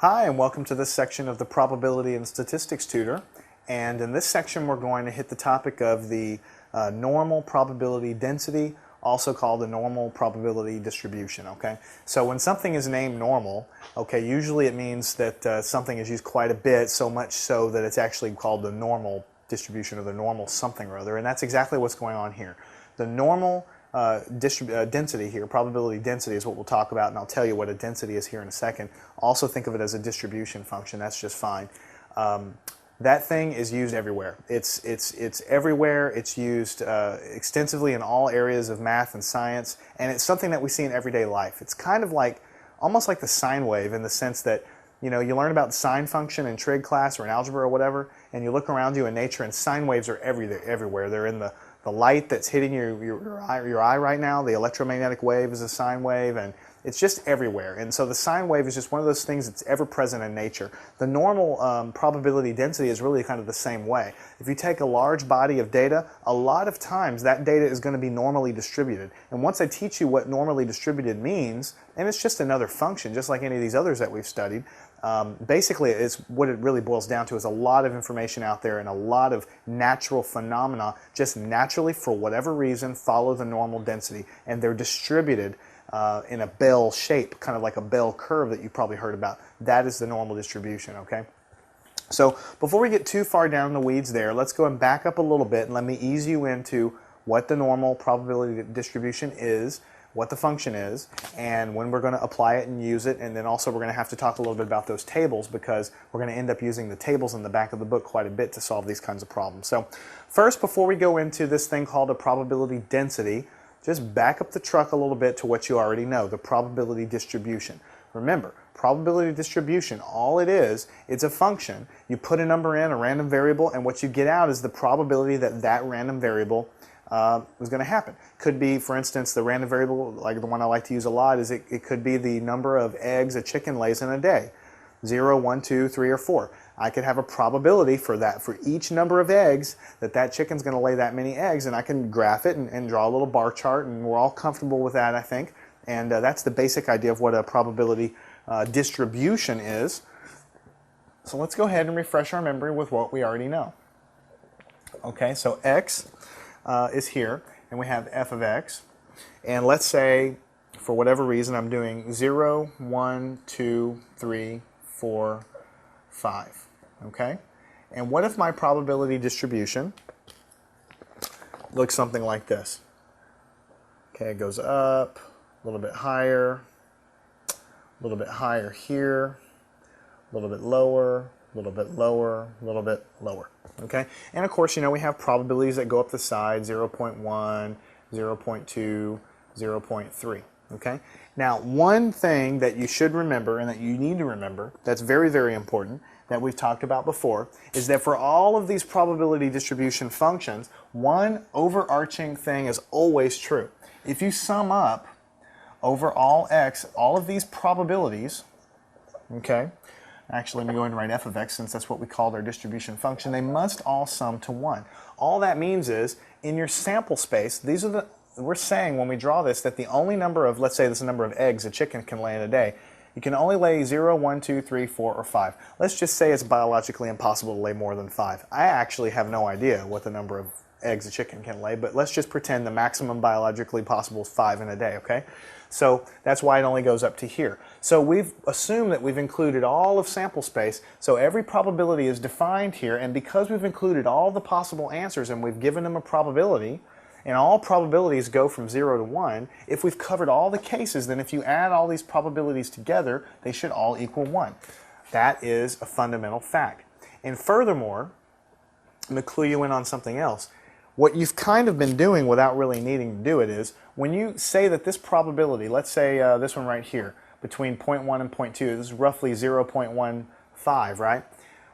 Hi, and welcome to this section of the Probability and Statistics Tutor. And in this section, we're going to hit the topic of the normal probability density, also called the normal probability distribution. Okay, so when something is named normal, okay, usually it means that something is used quite a bit, so much so that it's actually called the normal distribution or the normal something or other, and that's exactly what's going on here. The normal density here, probability density, is what we'll talk about, and I'll tell you what a density is here in a second. Also think of it as a distribution function. That's just fine. That thing is used everywhere. It's everywhere. It's used extensively in all areas of math and science, and it's something that we see in everyday life. It's kind of like, almost like the sine wave, in the sense that, you know, you learn about the sine function in trig class or in algebra or whatever, and you look around you in nature, and sine waves are everywhere. They're in the light that's hitting your eye right now. The electromagnetic wave is a sine wave, and it's just everywhere. And so the sine wave is just one of those things that's ever present in nature. The normal probability density is really kind of the same way. If you take a large body of data, a lot of times that data is going to be normally distributed. And once I teach you what normally distributed means, and it's just another function, just like any of these others that we've studied, basically it's what it really boils down to is a lot of information out there and a lot of natural phenomena just naturally, for whatever reason, follow the normal density, and they're distributed in a bell shape, kind of like a bell curve that you probably heard about. That is the normal distribution, okay? So before we get too far down in the weeds there, let's go and back up a little bit and let me ease you into what the normal probability distribution is, what the function is, and when we're going to apply it and use it. And then also we're going to have to talk a little bit about those tables, because we're going to end up using the tables in the back of the book quite a bit to solve these kinds of problems. So first, before we go into this thing called a probability density, just back up the truck a little bit to what you already know, the probability distribution. Remember, probability distribution, all it is, it's a function. You put a number in, a random variable, and what you get out is the probability that that random variable is going to happen. Could be, for instance, the random variable, like the one I like to use a lot, is it could be the number of eggs a chicken lays in a day. 0, 1, 2, 3, or 4. I could have a probability for that, for each number of eggs, that chicken's going to lay that many eggs, and I can graph it and draw a little bar chart, and we're all comfortable with that, I think. And that's the basic idea of what a probability distribution is. So let's go ahead and refresh our memory with what we already know. Okay, so x is here, and we have f of x. And let's say, for whatever reason, I'm doing 0, 1, 2, 3, 4, 5. Okay? And what if my probability distribution looks something like this? Okay, it goes up, a little bit higher here, a little bit lower, a little bit lower, a little bit lower. Okay? And of course, you know, we have probabilities that go up the side, 0.1, 0.2, 0.3. Okay? Now, one thing that you should remember and that you need to remember that's very, very important that we've talked about before is that for all of these probability distribution functions, one overarching thing is always true. If you sum up over all x, all of these probabilities, okay, actually let me go ahead and write f of x since that's what we called our distribution function, they must all sum to 1. All that means is, in your sample space, these are the, we're saying when we draw this that the only number of, let's say this is the number of eggs a chicken can lay in a day, you can only lay 0, 1, 2, 3, 4, or 5. Let's just say it's biologically impossible to lay more than 5. I actually have no idea what the number of eggs a chicken can lay, but let's just pretend the maximum biologically possible is 5 in a day, okay? So that's why it only goes up to here. So we've assumed that we've included all of sample space, so every probability is defined here, and because we've included all the possible answers and we've given them a probability, and all probabilities go from 0 to 1, if we've covered all the cases, then if you add all these probabilities together, they should all equal 1. That is a fundamental fact. And furthermore, I'm going to clue you in on something else. What you've kind of been doing without really needing to do it is, when you say that this probability, let's say this one right here, between 0.1 and 0.2, this is roughly 0.15, right?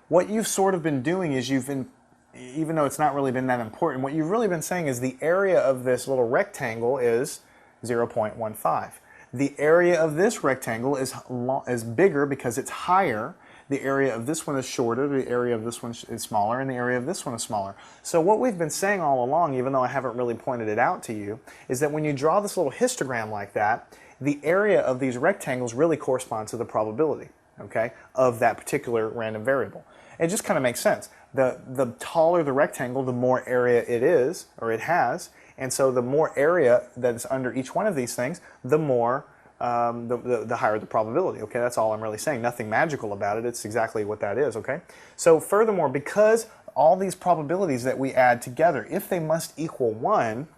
What you've sort of been doing is you've been, even though it's not really been that important, what you've really been saying is the area of this little rectangle is 0.15. The area of this rectangle is bigger because it's higher. The area of this one is shorter, the area of this one is smaller, and the area of this one is smaller. So what we've been saying all along, even though I haven't really pointed it out to you, is that when you draw this little histogram like that, the area of these rectangles really corresponds to the probability. okay, of that particular random variable. It just kind of makes sense. The taller the rectangle, the more area it is, or it has, and so the more area that's under each one of these things, the more, the higher the probability, okay? That's all I'm really saying. Nothing magical about it. It's exactly what that is, okay? So furthermore, because all these probabilities that we add together, if they must equal 1,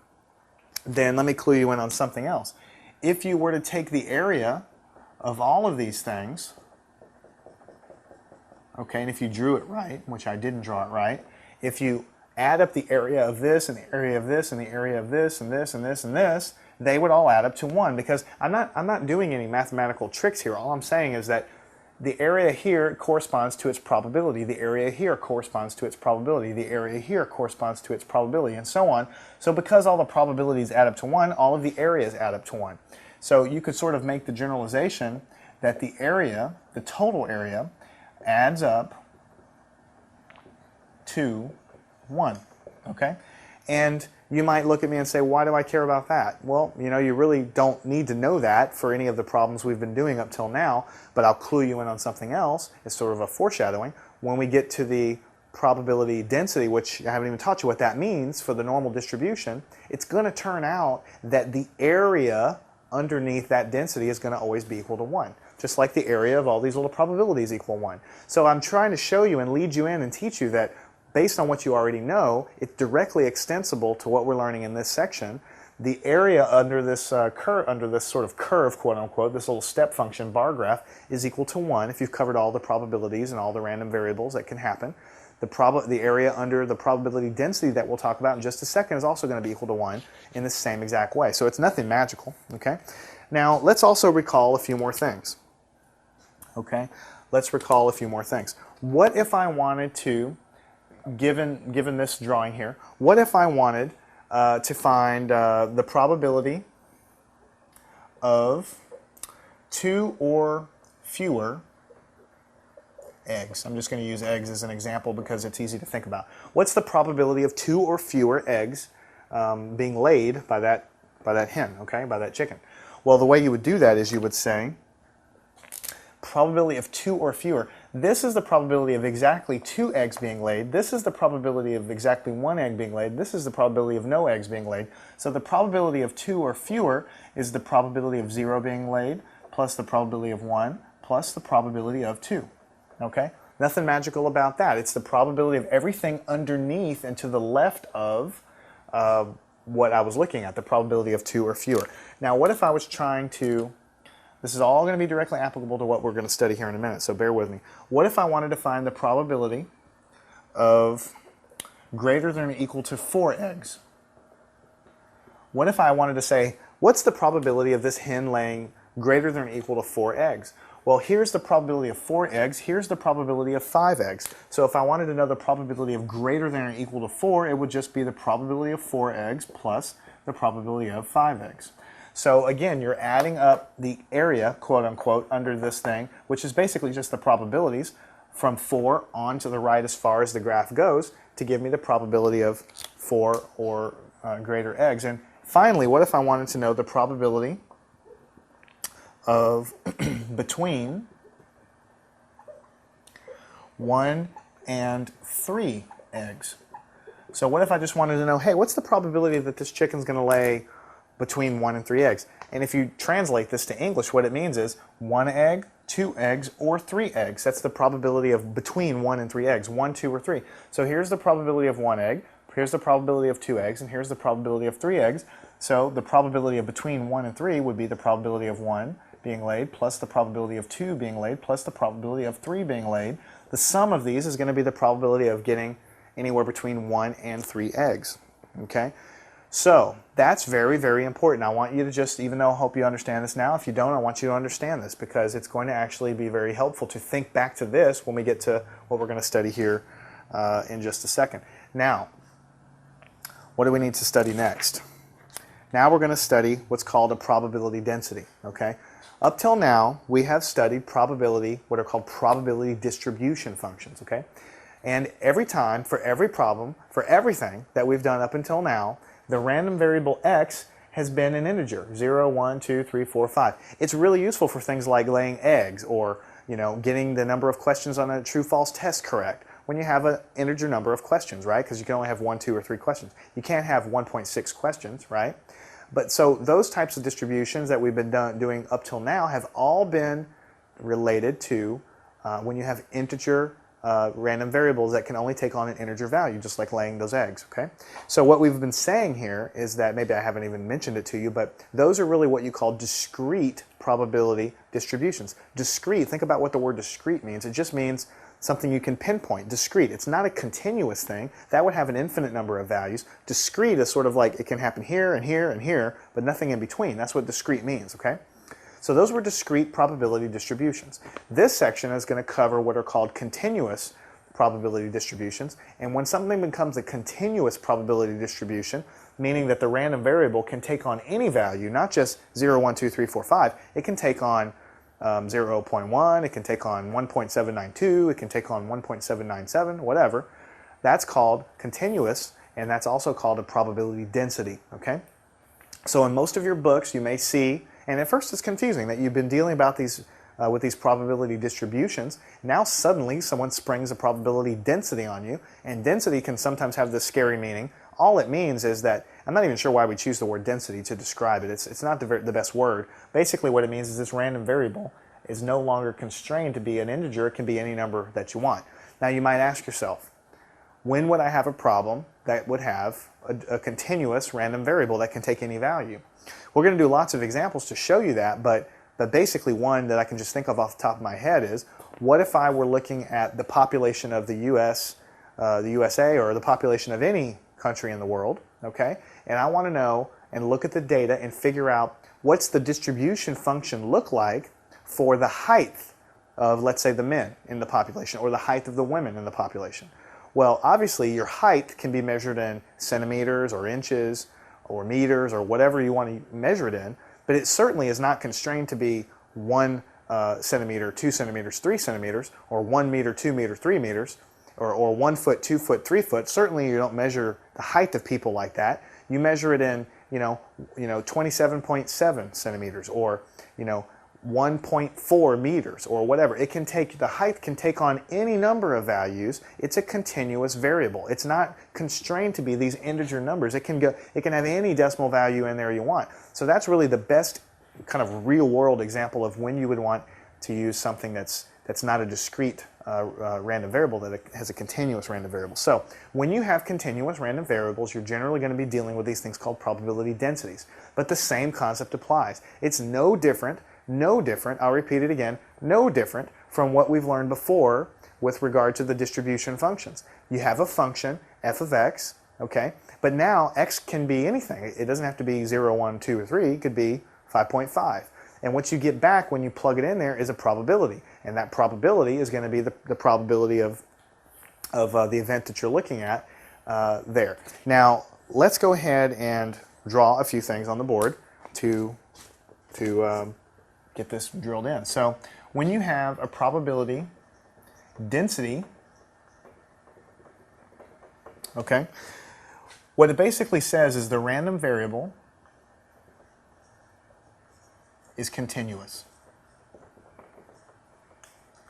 then let me clue you in on something else. If you were to take the area of all of these things, okay, and if you drew it right, which I didn't draw it right, if you add up the area of this and the area of this and the area of this and this and this and this, they would all add up to 1, because I'm not doing any mathematical tricks here. All I'm saying is that the area here corresponds to its probability, the area here corresponds to its probability, the area here corresponds to its probability, and so on. So because all the probabilities add up to 1, all of the areas add up to 1. So you could sort of make the generalization that the area, the total area, adds up to 1, okay? And you might look at me and say, why do I care about that? Well, you know, you really don't need to know that for any of the problems we've been doing up till now, but I'll clue you in on something else. It's sort of a foreshadowing. When we get to the probability density, which I haven't even taught you what that means for the normal distribution, it's going to turn out that the area underneath that density is going to always be equal to 1. Just like the area of all these little probabilities equal 1. So I'm trying to show you and lead you in and teach you that based on what you already know, it's directly extensible to what we're learning in this section. The area under this curve, under this sort of curve, quote unquote, this little step function bar graph, is equal to 1 if you've covered all the probabilities and all the random variables that can happen. The area under the probability density that we'll talk about in just a second is also going to be equal to 1 in the same exact way. So it's nothing magical, okay? Now, let's also recall a few more things, okay? Let's recall a few more things. What if I wanted to, given this drawing here, what if I wanted to find the probability of 2 or fewer eggs? I'm just going to use eggs as an example because it's easy to think about. What's the probability of 2 or fewer eggs being laid by that hen, okay, by that chicken? Well, the way you would do that is you would say probability of 2 or fewer. This is the probability of exactly 2 eggs being laid. This is the probability of exactly 1 egg being laid. This is the probability of no eggs being laid. So the probability of 2 or fewer is the probability of 0 being laid plus the probability of 1 plus the probability of 2. Okay? Nothing magical about that. It's the probability of everything underneath and to the left of what I was looking at, the probability of 2 or fewer. Now, what if I was trying to, this is all going to be directly applicable to what we're going to study here in a minute, so bear with me. What if I wanted to find the probability of greater than or equal to 4 eggs? What if I wanted to say, what's the probability of this hen laying greater than or equal to 4 eggs? Well, here's the probability of 4 eggs, here's the probability of 5 eggs. So if I wanted another probability of greater than or equal to 4, it would just be the probability of 4 eggs plus the probability of 5 eggs. So again, you're adding up the area, quote unquote, under this thing, which is basically just the probabilities from 4 on to the right as far as the graph goes to give me the probability of 4 or greater eggs. And finally, what if I wanted to know the probability of between 1 and 3 eggs? So what if I just wanted to know, hey, what's the probability that this chicken's going to lay between 1 and 3 eggs? And if you translate this to English, what it means is 1 egg, 2 eggs, or 3 eggs. That's the probability of between 1 and 3 eggs, 1, 2, or 3. So here's the probability of 1 egg, here's the probability of 2 eggs, and here's the probability of 3 eggs. So the probability of between 1 and 3 would be the probability of 1 being laid plus the probability of 2 being laid plus the probability of 3 being laid. The sum of these is going to be the probability of getting anywhere between 1 and 3 eggs. Okay? So that's very, very important. I want you to just, even though I hope you understand this now, if you don't, I want you to understand this because it's going to actually be very helpful to think back to this when we get to what we're going to study here in just a second. Now, what do we need to study next? Now we're going to study what's called a probability density. Okay? Up till now, we have studied probability, what are called probability distribution functions. Okay? And every time, for every problem, for everything that we've done up until now, the random variable x has been an integer, 0, 1, 2, 3, 4, 5. It's really useful for things like laying eggs or getting the number of questions on a true-false test correct when you have an integer number of questions, right? Because you can only have 1, 2, or 3 questions. You can't have 1.6 questions, right? But so those types of distributions that we've been doing up till now have all been related to when you have integer random variables that can only take on an integer value, just like laying those eggs, okay? So what we've been saying here is that, maybe I haven't even mentioned it to you, but those are really what you call discrete probability distributions. Discrete, think about what the word discrete means. It just means something you can pinpoint. Discrete, it's not a continuous thing. That would have an infinite number of values. Discrete is sort of like it can happen here and here and here, but nothing in between. That's what discrete means, okay? So those were discrete probability distributions. This section is going to cover what are called continuous probability distributions. And when something becomes a continuous probability distribution, meaning that the random variable can take on any value, not just 0, 1, 2, 3, 4, 5, it can take on 0.1, it can take on 1.792, it can take on 1.797, whatever. That's called continuous, and that's also called a probability density, okay? So in most of your books you may see, and at first it's confusing that you've been dealing about these with these probability distributions. Now suddenly someone springs a probability density on you, and density can sometimes have this scary meaning. All it means is that, I'm not even sure why we choose the word density to describe it. It's not the best word. Basically what it means is this random variable is no longer constrained to be an integer. It can be any number that you want. Now you might ask yourself, when would I have a problem that would have a continuous random variable that can take any value? We're going to do lots of examples to show you that, but basically one that I can just think of off the top of my head is, what if I were looking at the population of the USA, or the population of any country in the world, okay? And I want to know and look at the data and figure out what's the distribution function look like for the height of, let's say, the men in the population, or the height of the women in the population. Well, obviously your height can be measured in centimeters or inches or meters or whatever you want to measure it in, but it certainly is not constrained to be 1 centimeter, 2 centimeters, 3 centimeters, or 1 meter, 2 meter, 3 meters, or 1 foot, 2 foot, 3 foot. Certainly you don't measure the height of people like that. You measure it in, 27.7 centimeters, or 1.4 meters, or whatever. It can take, the height can take on any number of values. It's a continuous variable. It's not constrained to be these integer numbers. It can have any decimal value in there you want. So that's really the best kind of real world example of when you would want to use something that's not a discrete random variable, that it has a continuous random variable. So when you have continuous random variables, you're generally going to be dealing with these things called probability densities. But the same concept applies. It's no different, I'll repeat it again, no different from what we've learned before with regard to the distribution functions. You have a function, f of x, okay? But now x can be anything. It doesn't have to be 0, 1, 2, or 3. It could be 5.5. And what you get back when you plug it in there is a probability. And that probability is going to be the probability of the event that you're looking at there. Now, let's go ahead and draw a few things on the board to get this drilled in. So when you have a probability density, okay, what it basically says is the random variable is continuous,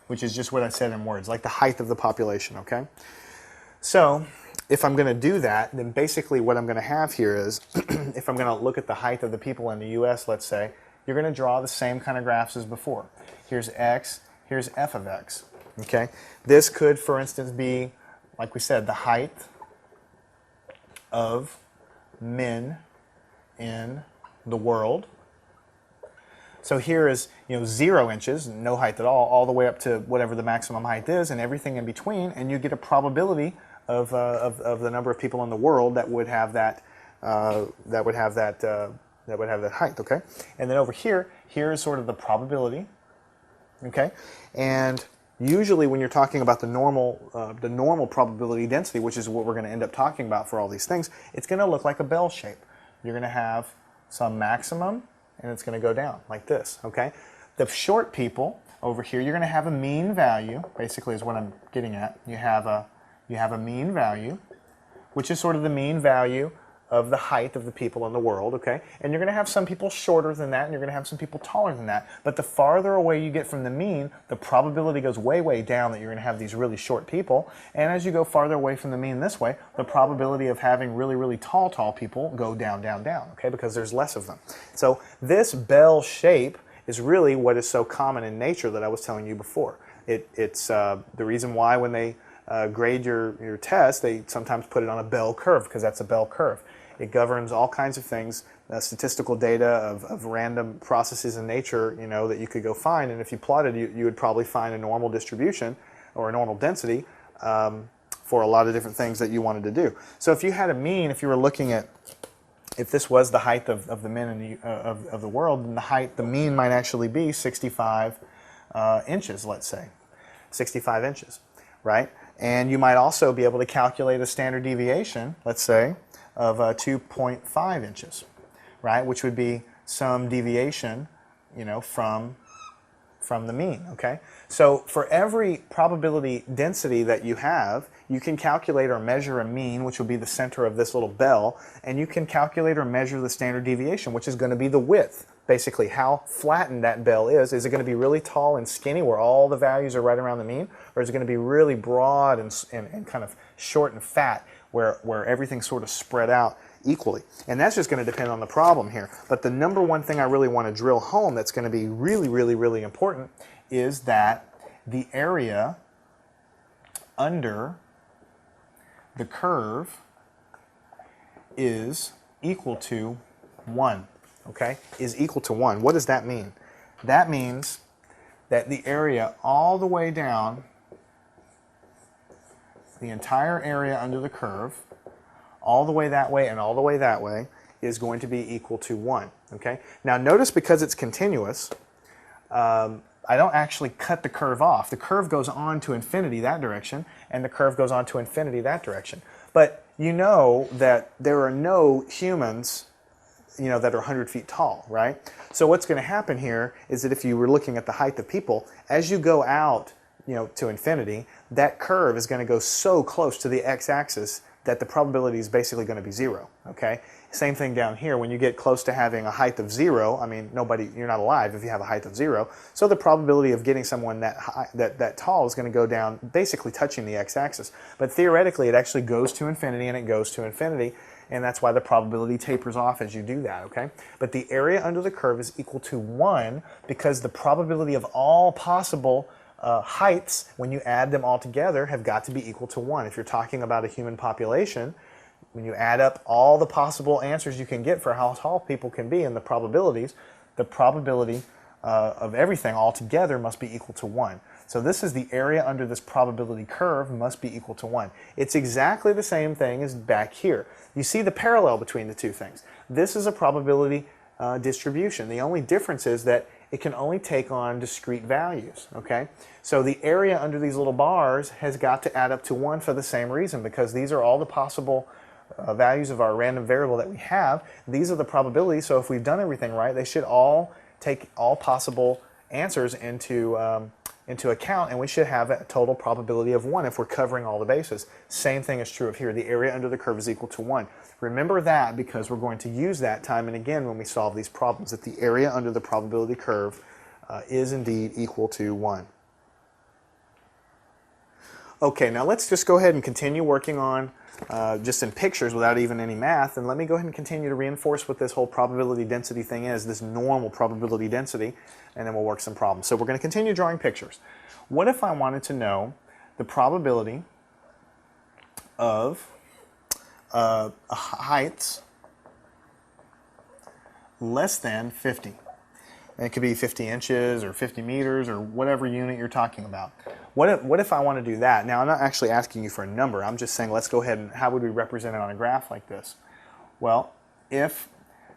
which is just what I said in words, like the height of the population, okay? So if I'm going to do that, then basically what I'm going to have here is, if I'm going to look at the height of the people in the US, let's say, you're going to draw the same kind of graphs as before. Here's x, here's f of x, okay? This could, for instance, be, like we said, the height of men in the world. So here is 0 inches, no height at all the way up to whatever the maximum height is, and everything in between, and you get a probability of the number of people in the world that would have that height, okay? And then over here is sort of the probability, okay? And usually when you're talking about the normal probability density, which is what we're going to end up talking about for all these things, it's going to look like a bell shape. You're going to have some maximum, and it's going to go down like this, okay? The short people over here, you're going to have a mean value, basically is what I'm getting at. You have a mean value, which is sort of the mean value of the height of the people in the world, okay? And you're going to have some people shorter than that, and you're going to have some people taller than that. But the farther away you get from the mean, the probability goes way, way down that you're going to have these really short people. And as you go farther away from the mean this way, the probability of having really, really tall people go down, down, down, okay? Because there's less of them. So this bell shape is really what is so common in nature that I was telling you before. It's the reason why when they grade your test, they sometimes put it on a bell curve, because that's a bell curve. It governs all kinds of things, statistical data of random processes in nature, you know, that you could go find. And if you plotted, you would probably find a normal distribution or a normal density for a lot of different things that you wanted to do. So if you had a mean, if you were looking at, if this was the height of the men in of the world, then the mean might actually be 65 inches, let's say, 65 inches, right? And you might also be able to calculate a standard deviation, let's say, of 2.5 inches, right? Which would be some deviation, you know, from the mean, okay? So for every probability density that you have, you can calculate or measure a mean, which will be the center of this little bell, and you can calculate or measure the standard deviation, which is going to be the width, basically how flattened that bell is. Is it going to be really tall and skinny where all the values are right around the mean, or is it going to be really broad and kind of short and fat where everything's sort of spread out equally? And that's just going to depend on the problem here. But the number one thing I really want to drill home that's going to be really, really, really important is that the area under the curve is equal to 1, okay? Is equal to 1. What does that mean? That means that the area all the way down, the entire area under the curve, all the way that way and all the way that way, is going to be equal to 1, okay? Now notice, because it's continuous, I don't actually cut the curve off. The curve goes on to infinity that direction, and the curve goes on to infinity that direction. But you know that there are no humans, you know, that are 100 feet tall, right? So what's going to happen here is that if you were looking at the height of people, as you go out, you know, to infinity, that curve is going to go so close to the x-axis that the probability is basically going to be 0, okay? Same thing down here. When you get close to having a height of 0, I mean, you're not alive if you have a height of 0, so the probability of getting someone that high, that tall is going to go down, basically touching the x-axis. But theoretically, it actually goes to infinity, and it goes to infinity, and that's why the probability tapers off as you do that, okay? But the area under the curve is equal to 1 because the probability of all possible heights, when you add them all together, have got to be equal to 1. If you're talking about a human population, when you add up all the possible answers you can get for how tall people can be and the probabilities, the probability of everything all together must be equal to 1. So this is the area under this probability curve must be equal to 1. It's exactly the same thing as back here. You see the parallel between the two things. This is a probability distribution. The only difference is that it can only take on discrete values, okay? So the area under these little bars has got to add up to 1 for the same reason, because these are all the possible values of our random variable that we have. These are the probabilities, so if we've done everything right, they should all take all possible answers into account, and we should have a total probability of 1 if we're covering all the bases. Same thing is true of here. The area under the curve is equal to 1. Remember that, because we're going to use that time and again when we solve these problems, that the area under the probability curve is indeed equal to 1. Okay, now let's just go ahead and continue working on just in pictures without even any math, and let me go ahead and continue to reinforce what this whole probability density thing is, this normal probability density, and then we'll work some problems. So we're going to continue drawing pictures. What if I wanted to know the probability of heights less than 50? And it could be 50 inches or 50 meters or whatever unit you're talking about. What if I want to do that? Now, I'm not actually asking you for a number. I'm just saying, let's go ahead and how would we represent it on a graph like this? Well, if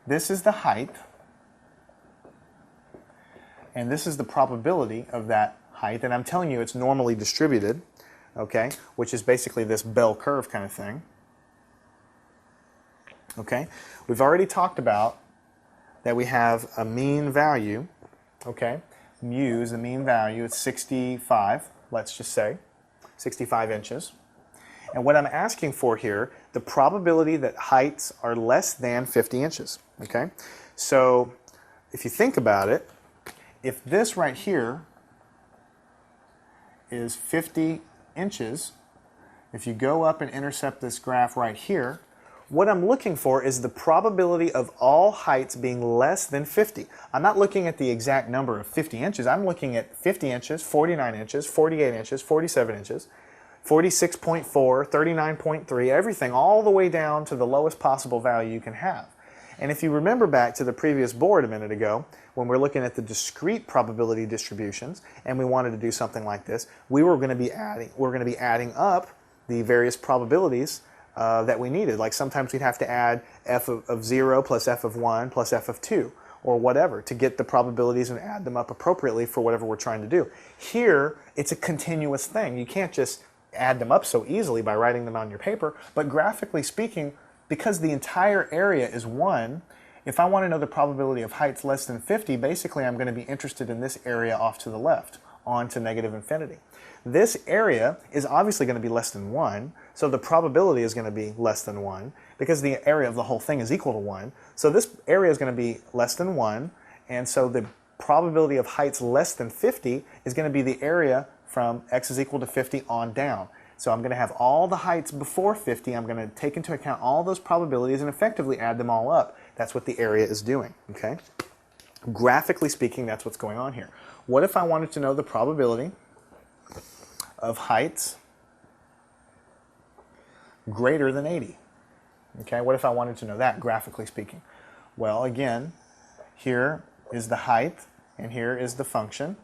this is the height, and this is the probability of that height, and I'm telling you it's normally distributed, okay, which is basically this bell curve kind of thing. Okay, we've already talked about that we have a mean value, okay, mu is the mean value, it's 65, let's just say, 65 inches. And what I'm asking for here, the probability that heights are less than 50 inches. Okay? So if you think about it, if this right here is 50 inches, if you go up and intercept this graph right here, what I'm looking for is the probability of all heights being less than 50. I'm not looking at the exact number of 50 inches. I'm looking at 50 inches, 49 inches, 48 inches, 47 inches, 46.4, 39.3, everything all the way down to the lowest possible value you can have. And if you remember back to the previous board a minute ago, when we're looking at the discrete probability distributions and we wanted to do something like this, we're going to be adding up the various probabilities that we needed. Like sometimes we'd have to add f of 0 plus f of 1 plus f of 2 or whatever to get the probabilities and add them up appropriately for whatever we're trying to do. Here, it's a continuous thing. You can't just add them up so easily by writing them on your paper, but graphically speaking, because the entire area is 1, if I want to know the probability of heights less than 50, basically I'm going to be interested in this area off to the left, on to negative infinity. This area is obviously going to be less than 1, so the probability is going to be less than 1, because the area of the whole thing is equal to 1. So this area is going to be less than 1, and so the probability of heights less than 50 is going to be the area from x is equal to 50 on down. So I'm going to have all the heights before 50. I'm going to take into account all those probabilities and effectively add them all up. That's what the area is doing. Okay? Graphically speaking, that's what's going on here. What if I wanted to know the probability of heights greater than 80? Okay, what if I wanted to know that, graphically speaking? Well, again, here is the height, and here is the function.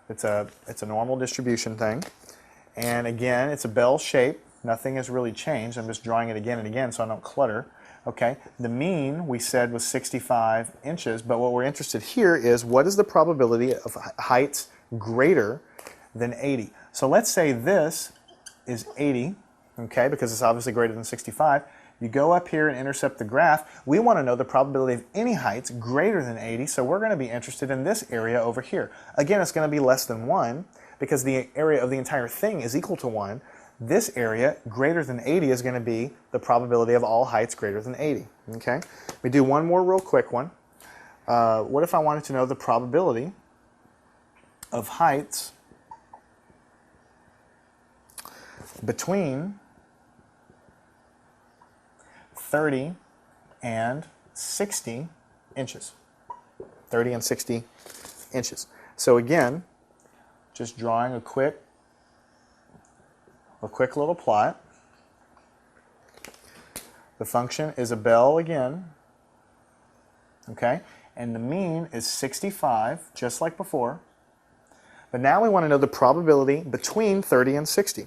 It's a normal distribution thing. And again, it's a bell shape. Nothing has really changed. I'm just drawing it again and again so I don't clutter. Okay, the mean we said was 65 inches, but what we're interested here is what is the probability of heights greater than 80? So let's say this is 80, okay, because it's obviously greater than 65. You go up here and intercept the graph. We want to know the probability of any heights greater than 80, so we're going to be interested in this area over here. Again, it's going to be less than 1 because the area of the entire thing is equal to 1. This area, greater than 80, is going to be the probability of all heights greater than 80. Okay? We do one more real quick one. What if I wanted to know the probability of heights between 30 and 60 inches? 30 and 60 inches. So again, just drawing a quick little plot. The function is a bell again, okay? And the mean is 65, just like before. But now we want to know the probability between 30 and 60.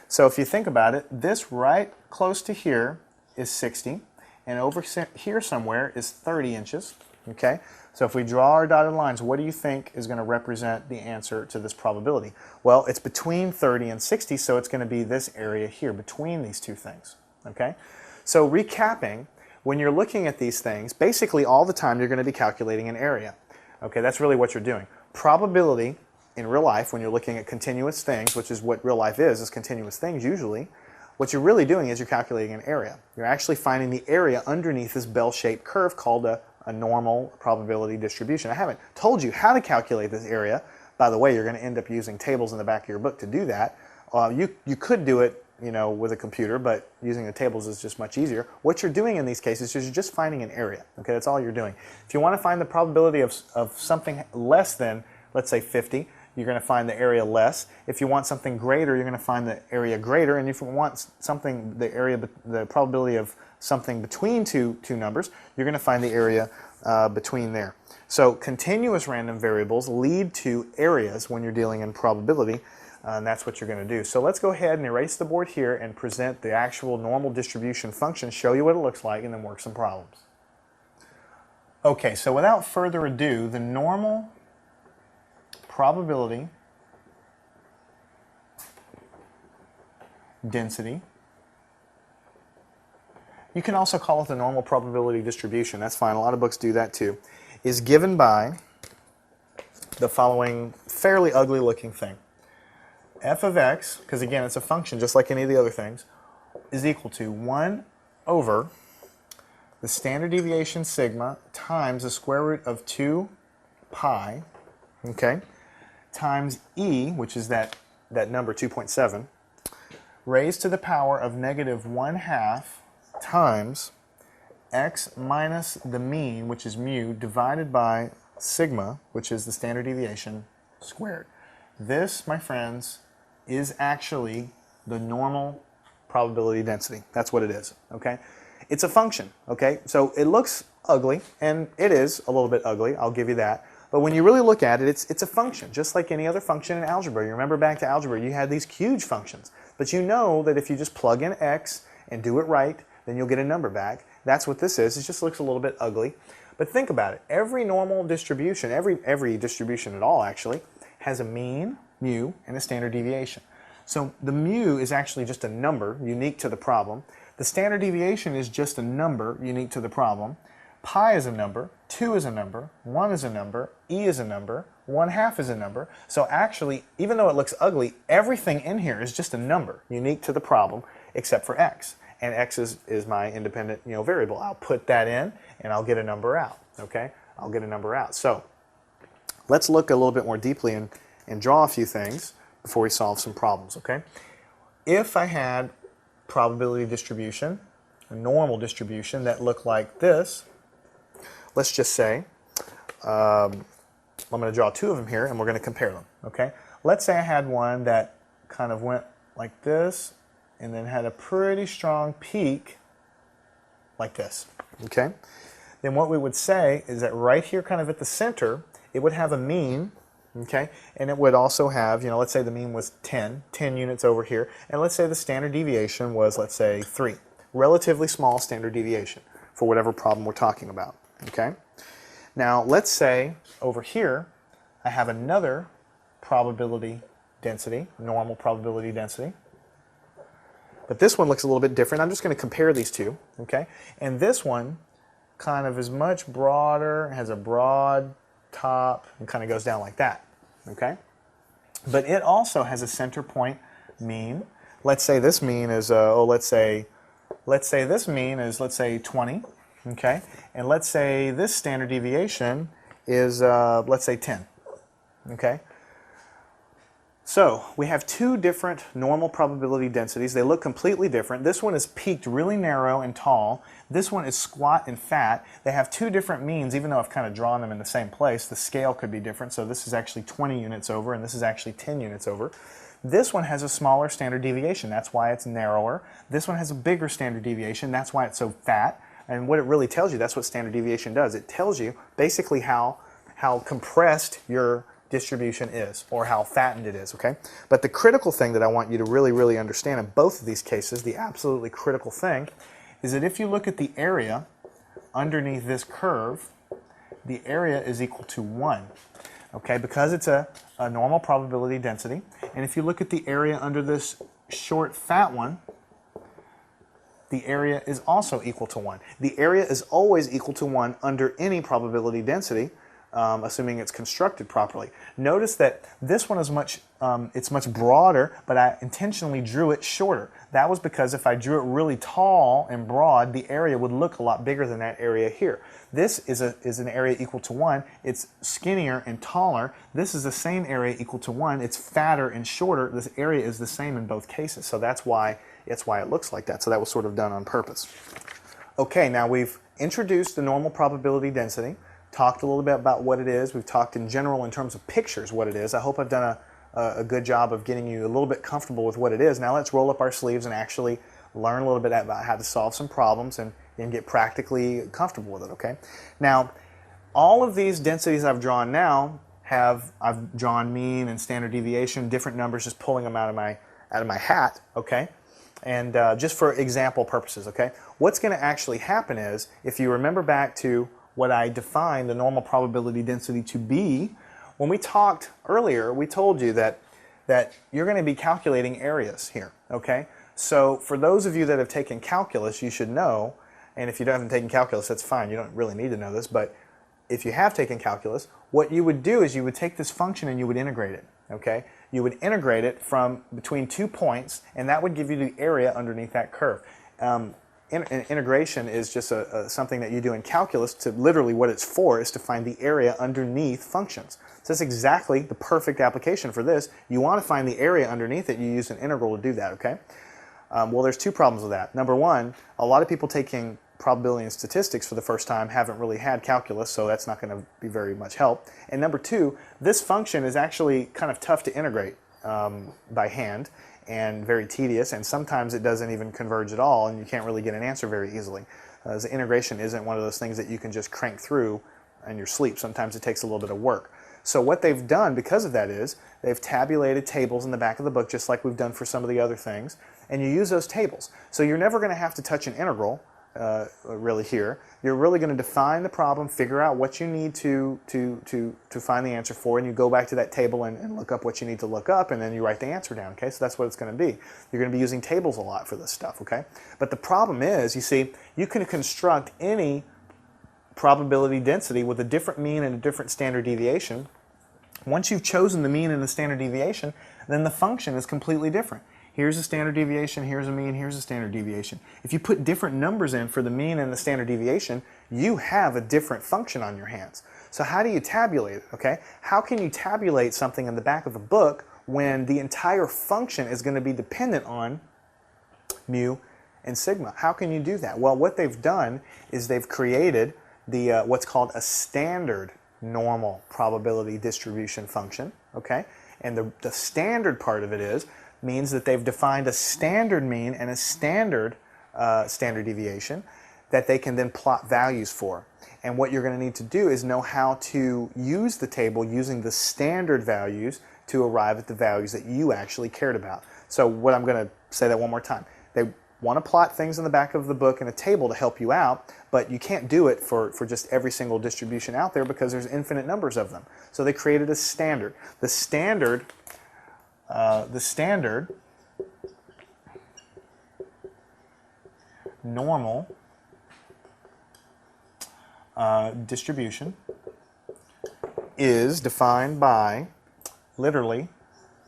So if you think about it, this right close to here is 60, and over here somewhere is 30 inches, okay? So if we draw our dotted lines, what do you think is going to represent the answer to this probability? Well, it's between 30 and 60, so it's going to be this area here, between these two things, okay? So recapping, when you're looking at these things, basically all the time you're going to be calculating an area, okay? That's really what you're doing. Probability in real life, when you're looking at continuous things, which is what real life is continuous things usually, what you're really doing is you're calculating an area. You're actually finding the area underneath this bell-shaped curve called a normal probability distribution. I haven't told you how to calculate this area. By the way, you're going to end up using tables in the back of your book to do that. You could do it, with a computer, but using the tables is just much easier. What you're doing in these cases is you're just finding an area. Okay, that's all you're doing. If you want to find the probability of something less than, let's say, 50, you're going to find the area less. If you want something greater, you're going to find the area greater. And if you want something, the probability of something between two numbers, you're going to find the area between there. So continuous random variables lead to areas when you're dealing in probability, and that's what you're going to do. So let's go ahead and erase the board here and present the actual normal distribution function, show you what it looks like, and then work some problems. Okay, so without further ado, the normal probability density, you can also call it the normal probability distribution, that's fine, a lot of books do that too, is given by the following fairly ugly looking thing. F of x, because again it's a function just like any of the other things, is equal to 1 over the standard deviation sigma times the square root of 2 pi, okay, times e, which is that number 2.7, raised to the power of negative 1/2 times x minus the mean, which is mu, divided by sigma, which is the standard deviation, squared. This, my friends, is actually the normal probability density. That's what it is, okay? It's a function, okay? So it looks ugly, and it is a little bit ugly, I'll give you that. But when you really look at it, it's a function, just like any other function in algebra. You remember back to algebra, you had these huge functions. But you know that if you just plug in x and do it right, then you'll get a number back. That's what this is. It just looks a little bit ugly. But think about it. Every normal distribution, every distribution at all actually, has a mean, mu, and a standard deviation. So the mu is actually just a number unique to the problem. The standard deviation is just a number unique to the problem. Pi is a number, 2 is a number, 1 is a number, e is a number, 1/2 is a number. So actually, even though it looks ugly, everything in here is just a number unique to the problem except for x. And x is my independent variable. I'll put that in and I'll get a number out, okay? I'll get a number out. So let's look a little bit more deeply and draw a few things before we solve some problems, okay? If I had probability distribution, a normal distribution that looked like this, let's just say, I'm going to draw two of them here and we're going to compare them, okay? Let's say I had one that kind of went like this and then had a pretty strong peak like this, okay? Then what we would say is that right here kind of at the center, it would have a mean, okay? And it would also have, let's say the mean was 10 units over here, and let's say the standard deviation was, let's say, 3. Relatively small standard deviation for whatever problem we're talking about, okay? Now, let's say over here, I have another probability density, normal probability density. But this one looks a little bit different. I'm just going to compare these two, okay? And this one kind of is much broader, has a broad top, and kind of goes down like that, okay? But it also has a center point mean. Let's say this mean is, let's say this mean is, let's say 20, okay? And let's say this standard deviation is, let's say 10, okay? So we have two different normal probability densities. They look completely different. This one is peaked really narrow and tall. This one is squat and fat. They have two different means, even though I've kind of drawn them in the same place. The scale could be different. So this is actually 20 units over, and this is actually 10 units over. This one has a smaller standard deviation. That's why it's narrower. This one has a bigger standard deviation. That's why it's so fat. And what it really tells you, that's what standard deviation does. It tells you basically how compressed your distribution is, or how fattened it is, okay? But the critical thing that I want you to really, really understand in both of these cases, the absolutely critical thing, is that if you look at the area underneath this curve, the area is equal to 1, okay? Because it's a normal probability density. And if you look at the area under this short, fat one, the area is also equal to 1. The area is always equal to 1 under any probability density, assuming it's constructed properly. Notice that this one is much broader, but I intentionally drew it shorter. That was because if I drew it really tall and broad, the area would look a lot bigger than that area here. This is an area equal to 1. It's skinnier and taller. This is the same area equal to 1. It's fatter and shorter. This area is the same in both cases, so that's why it looks like that. So that was sort of done on purpose. Okay, now we've introduced the normal probability density, talked a little bit about what it is. We've talked in general in terms of pictures what it is. I hope I've done a good job of getting you a little bit comfortable with what it is. Now let's roll up our sleeves and actually learn a little bit about how to solve some problems and get practically comfortable with it, okay? Now, all of these densities I've drawn now I've drawn mean and standard deviation, different numbers, just pulling them out of my hat, okay? And just for example purposes, okay? What's going to actually happen is, if you remember back to what I defined the normal probability density to be, when we talked earlier, we told you that you're going to be calculating areas here, okay? So for those of you that have taken calculus, you should know, and if you haven't taken calculus, that's fine, you don't really need to know this, but if you have taken calculus, what you would do is you would take this function and you would integrate it, okay? you would integrate it from between 2 points, and that would give you the area underneath that curve. Integration is just something that you do in calculus. To literally what it's for is to find the area underneath functions. So that's exactly the perfect application for this. You want to find the area underneath it, you use an integral to do that, okay? Well, there's two problems with that. Number one, a lot of people taking probability and statistics for the first time haven't really had calculus, so that's not going to be very much help. And number two, this function is actually kind of tough to integrate by hand and very tedious, and sometimes it doesn't even converge at all, and you can't really get an answer very easily. The integration isn't one of those things that you can just crank through in your sleep. Sometimes it takes a little bit of work. So what they've done because of that is they've tabulated tables in the back of the book, just like we've done for some of the other things, and you use those tables. So you're never going to have to touch an integral really here. You're really going to define the problem, figure out what you need to find the answer for, and you go back to that table and look up what you need to look up, and then you write the answer down, okay? So that's what it's going to be. You're going to be using tables a lot for this stuff, okay? But the problem is, you see, you can construct any probability density with a different mean and a different standard deviation. Once you've chosen the mean and the standard deviation, then the function is completely different. Here's a standard deviation, here's a mean, here's a standard deviation. If you put different numbers in for the mean and the standard deviation, you have a different function on your hands. So how do you tabulate it, okay? How can you tabulate something in the back of a book when the entire function is going to be dependent on mu and sigma? How can you do that? Well, what they've done is they've created the what's called a standard normal probability distribution function, okay? And the standard part of it means that they've defined a standard mean and a standard standard deviation that they can then plot values for. And what you're going to need to do is know how to use the table using the standard values to arrive at the values that you actually cared about. So what I'm going to say that one more time. They want to plot things in the back of the book in a table to help you out, but you can't do it for just every single distribution out there because there's infinite numbers of them. So they created a standard. The standard normal distribution is defined by literally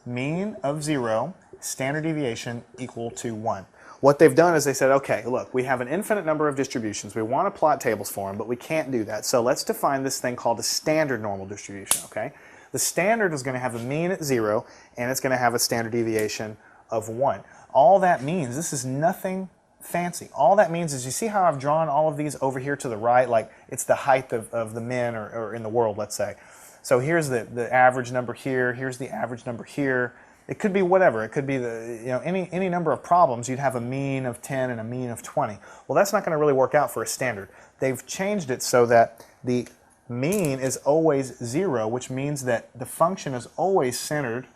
mean of 0, standard deviation equal to 1. What they've done is they said, okay, look, we have an infinite number of distributions. We want to plot tables for them, but we can't do that. So let's define this thing called a standard normal distribution, okay? The standard is going to have a mean at 0, and it's going to have a standard deviation of 1. All that means, this is nothing fancy. All that means is, you see how I've drawn all of these over here to the right, like it's the height of the men or in the world, let's say. So here's the average number here, here's the average number here. It could be whatever. It could be any number of problems. You'd have a mean of 10 and a mean of 20. Well, that's not going to really work out for a standard. They've changed it so that the mean is always 0, which means that the function is always centered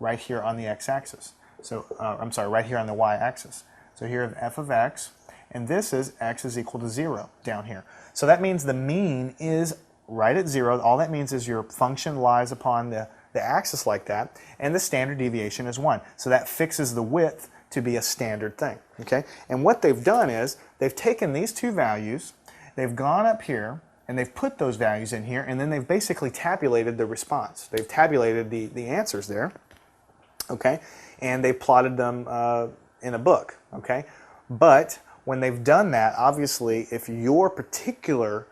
right here on the x-axis. So, I'm sorry, right here on the y-axis. So here I have f of x, and this is x is equal to 0 down here. So that means the mean is right at 0. All that means is your function lies upon the axis like that, and the standard deviation is 1. So that fixes the width to be a standard thing, okay? And what they've done is they've taken these two values, they've gone up here, and they've put those values in here, and then they've basically tabulated the response. They've tabulated the answers there, okay? And they plotted them in a book, okay? But when they've done that, obviously, if your particular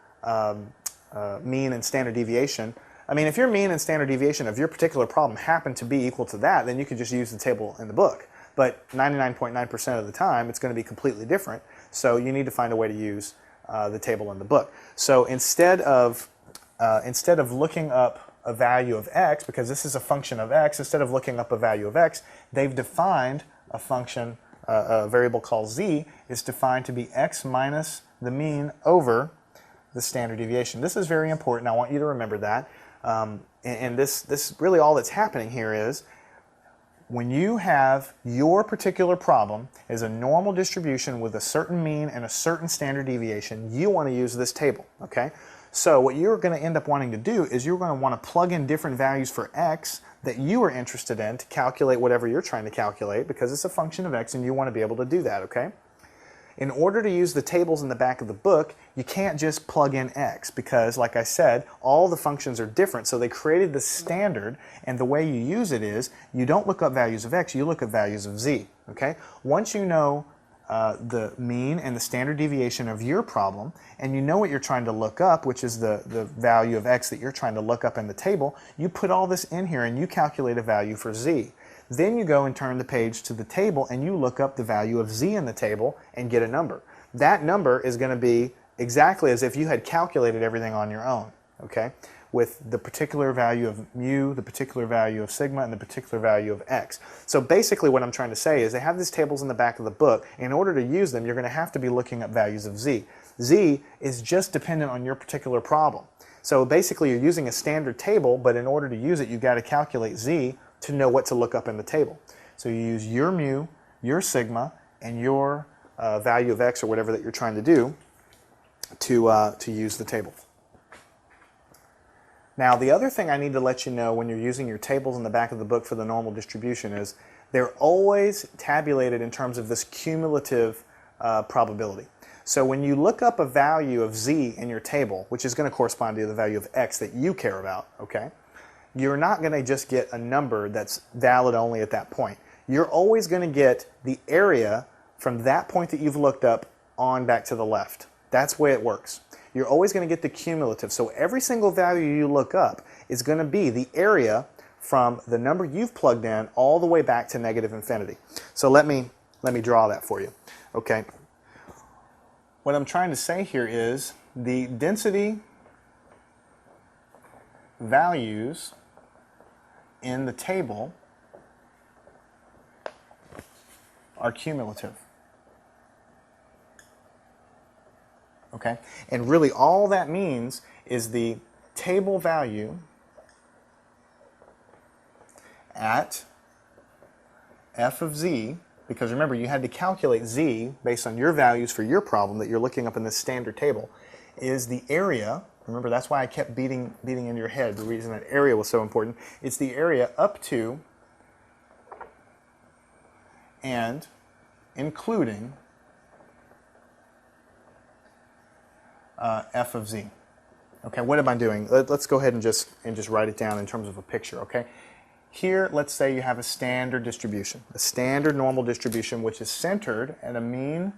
mean and standard deviation, I mean, if your mean and standard deviation of your particular problem happen to be equal to that, then you could just use the table in the book. But 99.9% of the time, it's going to be completely different. So you need to find a way to use the table in the book. So instead of looking up a value of x, because this is a function of x, instead of looking up a value of x, they've defined a function, a variable called z, is defined to be x minus the mean over the standard deviation. This is very important. I want you to remember that. And this really all that's happening here is when you have your particular problem is a normal distribution with a certain mean and a certain standard deviation, you want to use this table, okay? So what you're going to end up wanting to do is you're going to want to plug in different values for x that you are interested in to calculate whatever you're trying to calculate, because it's a function of x and you want to be able to do that, okay? In order to use the tables in the back of the book, you can't just plug in x because, like I said, all the functions are different. So they created the standard, and the way you use it is you don't look up values of x, you look up values of z. Okay? Once you know the mean and the standard deviation of your problem, and you know what you're trying to look up, which is the value of x that you're trying to look up in the table, you put all this in here and you calculate a value for z. Then you go and turn the page to the table and you look up the value of z in the table and get a number. That number is going to be exactly as if you had calculated everything on your own, okay? With the particular value of mu, the particular value of sigma, and the particular value of x. So basically what I'm trying to say is they have these tables in the back of the book. In order to use them, you're going to have to be looking up values of z. Z is just dependent on your particular problem. So basically you're using a standard table, but in order to use it, you've got to calculate z to know what to look up in the table. So you use your mu, your sigma, and your value of x or whatever that you're trying to do to use the table. Now the other thing I need to let you know when you're using your tables in the back of the book for the normal distribution is they're always tabulated in terms of this cumulative probability. So when you look up a value of z in your table, which is going to correspond to the value of x that you care about, okay? You're not going to just get a number that's valid only at that point. You're always going to get the area from that point that you've looked up on back to the left. That's the way it works. You're always going to get the cumulative. So every single value you look up is going to be the area from the number you've plugged in all the way back to negative infinity. So let me draw that for you. Okay. What I'm trying to say here is the density values in the table are cumulative. Okay? And really all that means is the table value at f of z, because remember you had to calculate z based on your values for your problem that you're looking up in this standard table, is the area. Remember, that's why I kept beating in your head, the reason that area was so important. It's the area up to and including f of z. Okay, what am I doing? Let's go ahead and just write it down in terms of a picture, okay? Here, let's say you have a standard distribution, a standard normal distribution which is centered at a mean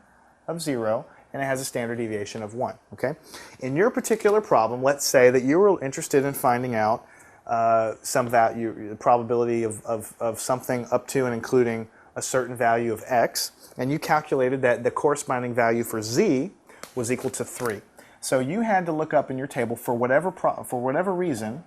of 0 and it has a standard deviation of 1, okay? In your particular problem, let's say that you were interested in finding out some value, the probability of something up to and including a certain value of x, and you calculated that the corresponding value for z was equal to 3. So you had to look up in your table for whatever reason,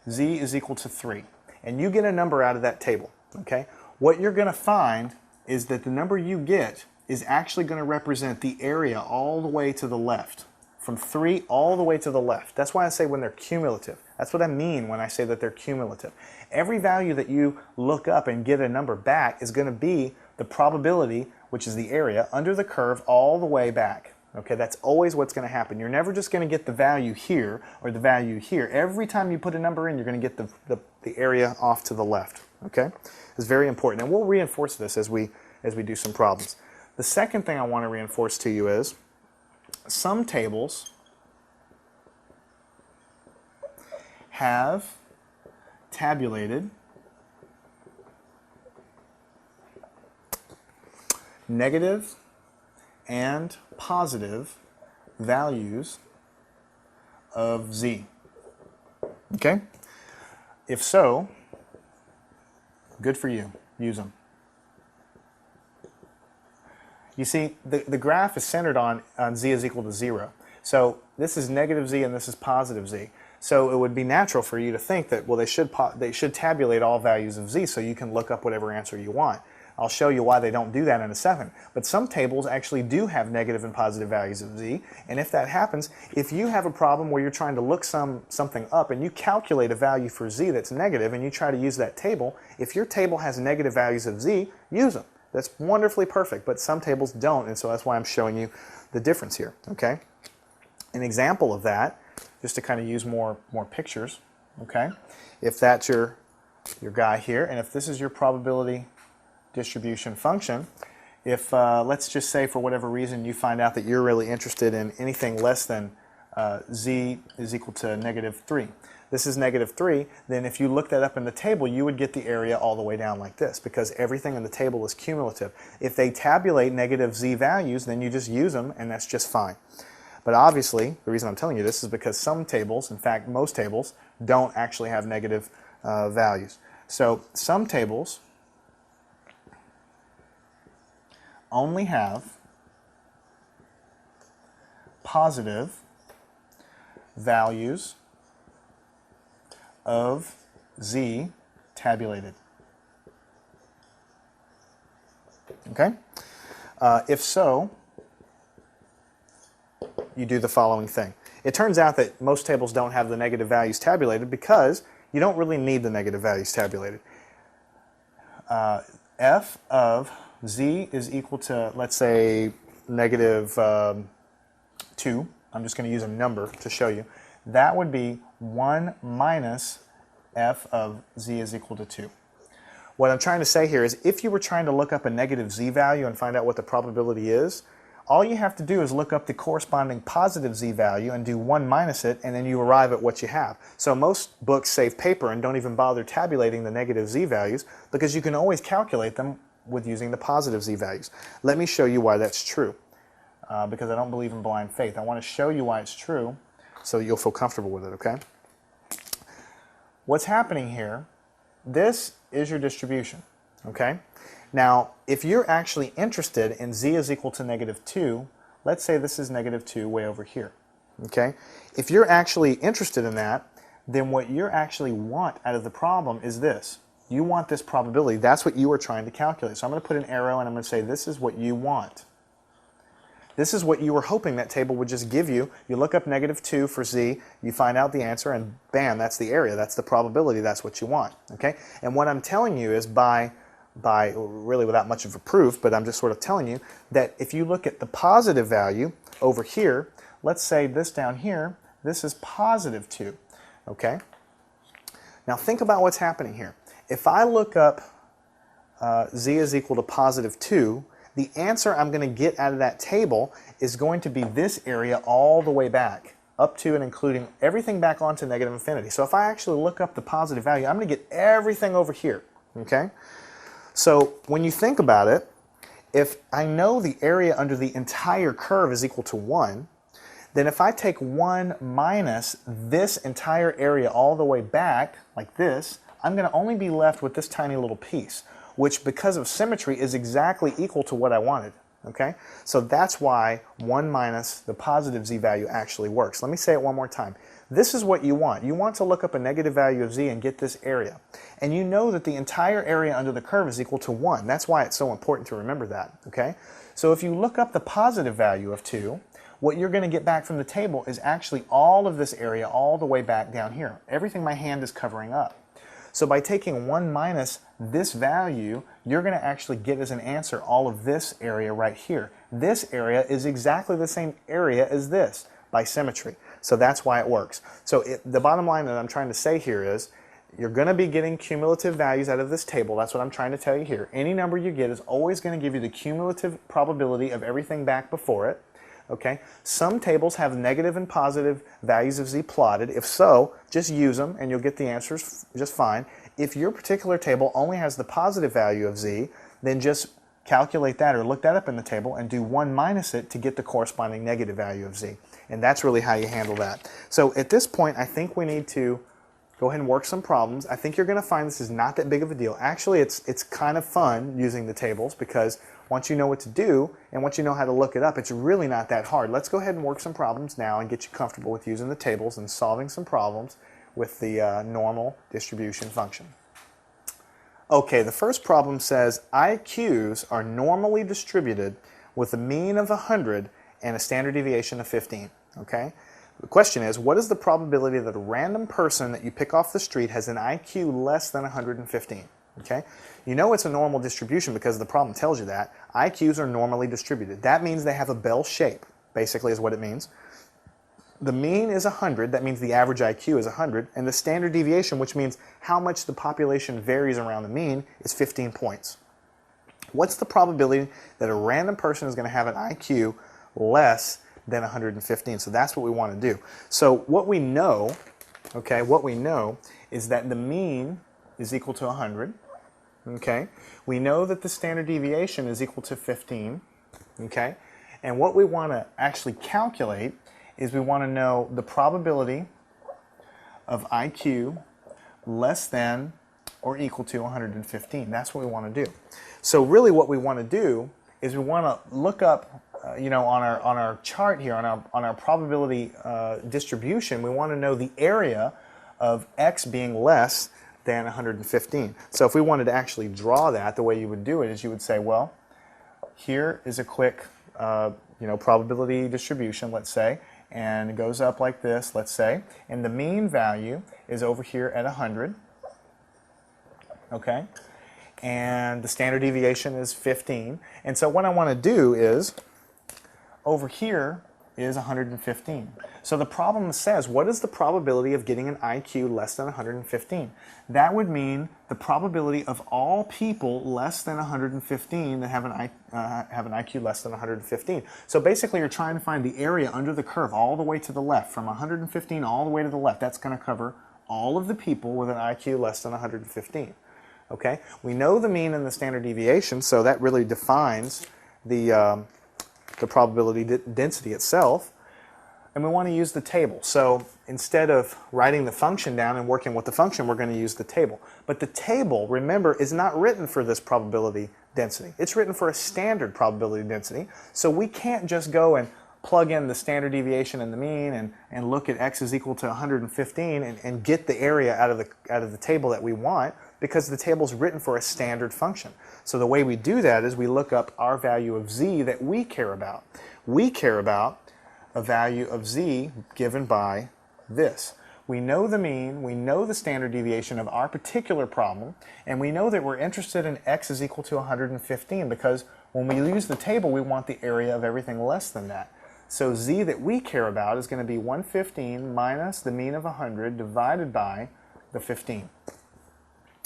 z is equal to 3. And you get a number out of that table, okay? What you're going to find is that the number you get is actually going to represent the area all the way to the left, from 3 all the way to the left. That's why I say when they're cumulative. That's what I mean when I say that they're cumulative. Every value that you look up and get a number back is going to be the probability, which is the area, under the curve all the way back. Okay, that's always what's going to happen. You're never just going to get the value here or the value here. Every time you put a number in, you're going to get the area off to the left. Okay, it's very important, and we'll reinforce this as we do some problems. The second thing I want to reinforce to you is some tables have tabulated negative and positive values of z. Okay? If so, good for you. Use them. You see, the graph is centered on z is equal to 0. So this is negative z and this is positive z. So it would be natural for you to think that, well, they should tabulate all values of z so you can look up whatever answer you want. I'll show you why they don't do that in a second. But some tables actually do have negative and positive values of z. And if that happens, if you have a problem where you're trying to look something up and you calculate a value for z that's negative and you try to use that table, if your table has negative values of z, use them. That's wonderfully perfect, but some tables don't, and so that's why I'm showing you the difference here, okay? An example of that, just to kind of use more pictures, okay? If that's your guy here, and if this is your probability distribution function, If, let's just say for whatever reason you find out that you're really interested in anything less than z is equal to -3. This is -3, then if you look that up in the table, you would get the area all the way down like this because everything in the table is cumulative. If they tabulate negative z values, then you just use them and that's just fine. But obviously, the reason I'm telling you this is because some tables, in fact most tables, don't actually have negative values. So some tables only have positive values of z tabulated. Okay? If so, you do the following thing. It turns out that most tables don't have the negative values tabulated because you don't really need the negative values tabulated. F of z is equal to, let's say, -2. I'm just going to use a number to show you. That would be 1 minus f of z is equal to 2. What I'm trying to say here is if you were trying to look up a negative z value and find out what the probability is, all you have to do is look up the corresponding positive z value and do 1 minus it, and then you arrive at what you have. So most books save paper and don't even bother tabulating the negative z values because you can always calculate them with using the positive z values. Let me show you why that's true, because I don't believe in blind faith. I want to show you why it's true so you'll feel comfortable with it, okay? What's happening here, this is your distribution, okay? Now, if you're actually interested in z is equal to -2, let's say this is -2 way over here, okay? If you're actually interested in that, then what you actually want out of the problem is this. You want this probability. That's what you were trying to calculate. So I'm going to put an arrow and I'm going to say this is what you want. This is what you were hoping that table would just give you. You look up -2 for z, you find out the answer, and bam, that's the area, that's the probability, that's what you want, okay? And what I'm telling you is by really without much of a proof, but I'm just sort of telling you that if you look at the positive value over here, let's say this down here, this is +2, okay? Now think about what's happening here. If I look up z is equal to +2, the answer I'm going to get out of that table is going to be this area all the way back, up to and including everything back onto -infinity. So if I actually look up the positive value, I'm going to get everything over here, okay? So when you think about it, if I know the area under the entire curve is equal to 1, then if I take 1 minus this entire area all the way back, like this, I'm going to only be left with this tiny little piece, which because of symmetry is exactly equal to what I wanted, okay? So that's why 1 minus the positive z value actually works. Let me say it one more time. This is what you want. You want to look up a negative value of z and get this area. And you know that the entire area under the curve is equal to 1. That's why it's so important to remember that, okay? So if you look up the positive value of 2, what you're going to get back from the table is actually all of this area all the way back down here. Everything my hand is covering up. So by taking 1 minus this value, you're going to actually get as an answer all of this area right here. This area is exactly the same area as this by symmetry. So that's why it works. So the bottom line that I'm trying to say here is you're going to be getting cumulative values out of this table. That's what I'm trying to tell you here. Any number you get is always going to give you the cumulative probability of everything back before it. Okay? Some tables have negative and positive values of z plotted. If so, just use them and you'll get the answers just fine. If your particular table only has the positive value of z, then just calculate that or look that up in the table and do 1 minus it to get the corresponding negative value of z. And that's really how you handle that. So at this point, I think we need to go ahead and work some problems. I think you're going to find this is not that big of a deal. Actually, it's kind of fun using the tables because once you know what to do and once you know how to look it up, it's really not that hard. Let's go ahead and work some problems now and get you comfortable with using the tables and solving some problems with the normal distribution function. Okay, the first problem says IQs are normally distributed with a mean of 100 and a standard deviation of 15. Okay? The question is, what is the probability that a random person that you pick off the street has an IQ less than 115? Okay? You know it's a normal distribution because the problem tells you that. IQs are normally distributed. That means they have a bell shape, basically is what it means. The mean is 100, that means the average IQ is 100, and the standard deviation, which means how much the population varies around the mean, is 15 points. What's the probability that a random person is going to have an IQ less than 115? So that's what we want to do. So what we know, okay, what we know is that the mean is equal to 100. Okay, we know that the standard deviation is equal to 15. Okay, and what we want to actually calculate is we want to know the probability of IQ less than or equal to 115. That's what we want to do. So really what we want to do is we want to look up, you know, on our chart here, on our probability distribution, we want to know the area of x being less than 115. So if we wanted to actually draw that, the way you would do it is you would say, well, here is a quick you know, probability distribution, let's say, and it goes up like this, let's say, and the mean value is over here at 100, okay, and the standard deviation is 15, and so what I want to do is, over here is 115. So the problem says, what is the probability of getting an IQ less than 115? That would mean the probability of all people less than 115 that have an IQ less than 115. So basically you're trying to find the area under the curve all the way to the left, from 115 all the way to the left. That's going to cover all of the people with an IQ less than 115. Okay? We know the mean and the standard deviation, so that really defines the probability density itself, and we want to use the table. So instead of writing the function down and working with the function, we're going to use the table. But the table, remember, is not written for this probability density. It's written for a standard probability density, so we can't just go and plug in the standard deviation and the mean and look at x is equal to 115 and get the area out of the table that we want, because the table is written for a standard function. So the way we do that is we look up our value of z that we care about. We care about a value of z given by this. We know the mean, we know the standard deviation of our particular problem, and we know that we're interested in x is equal to 115, because when we use the table, we want the area of everything less than that. So z that we care about is going to be 115 minus the mean of 100 divided by the 15.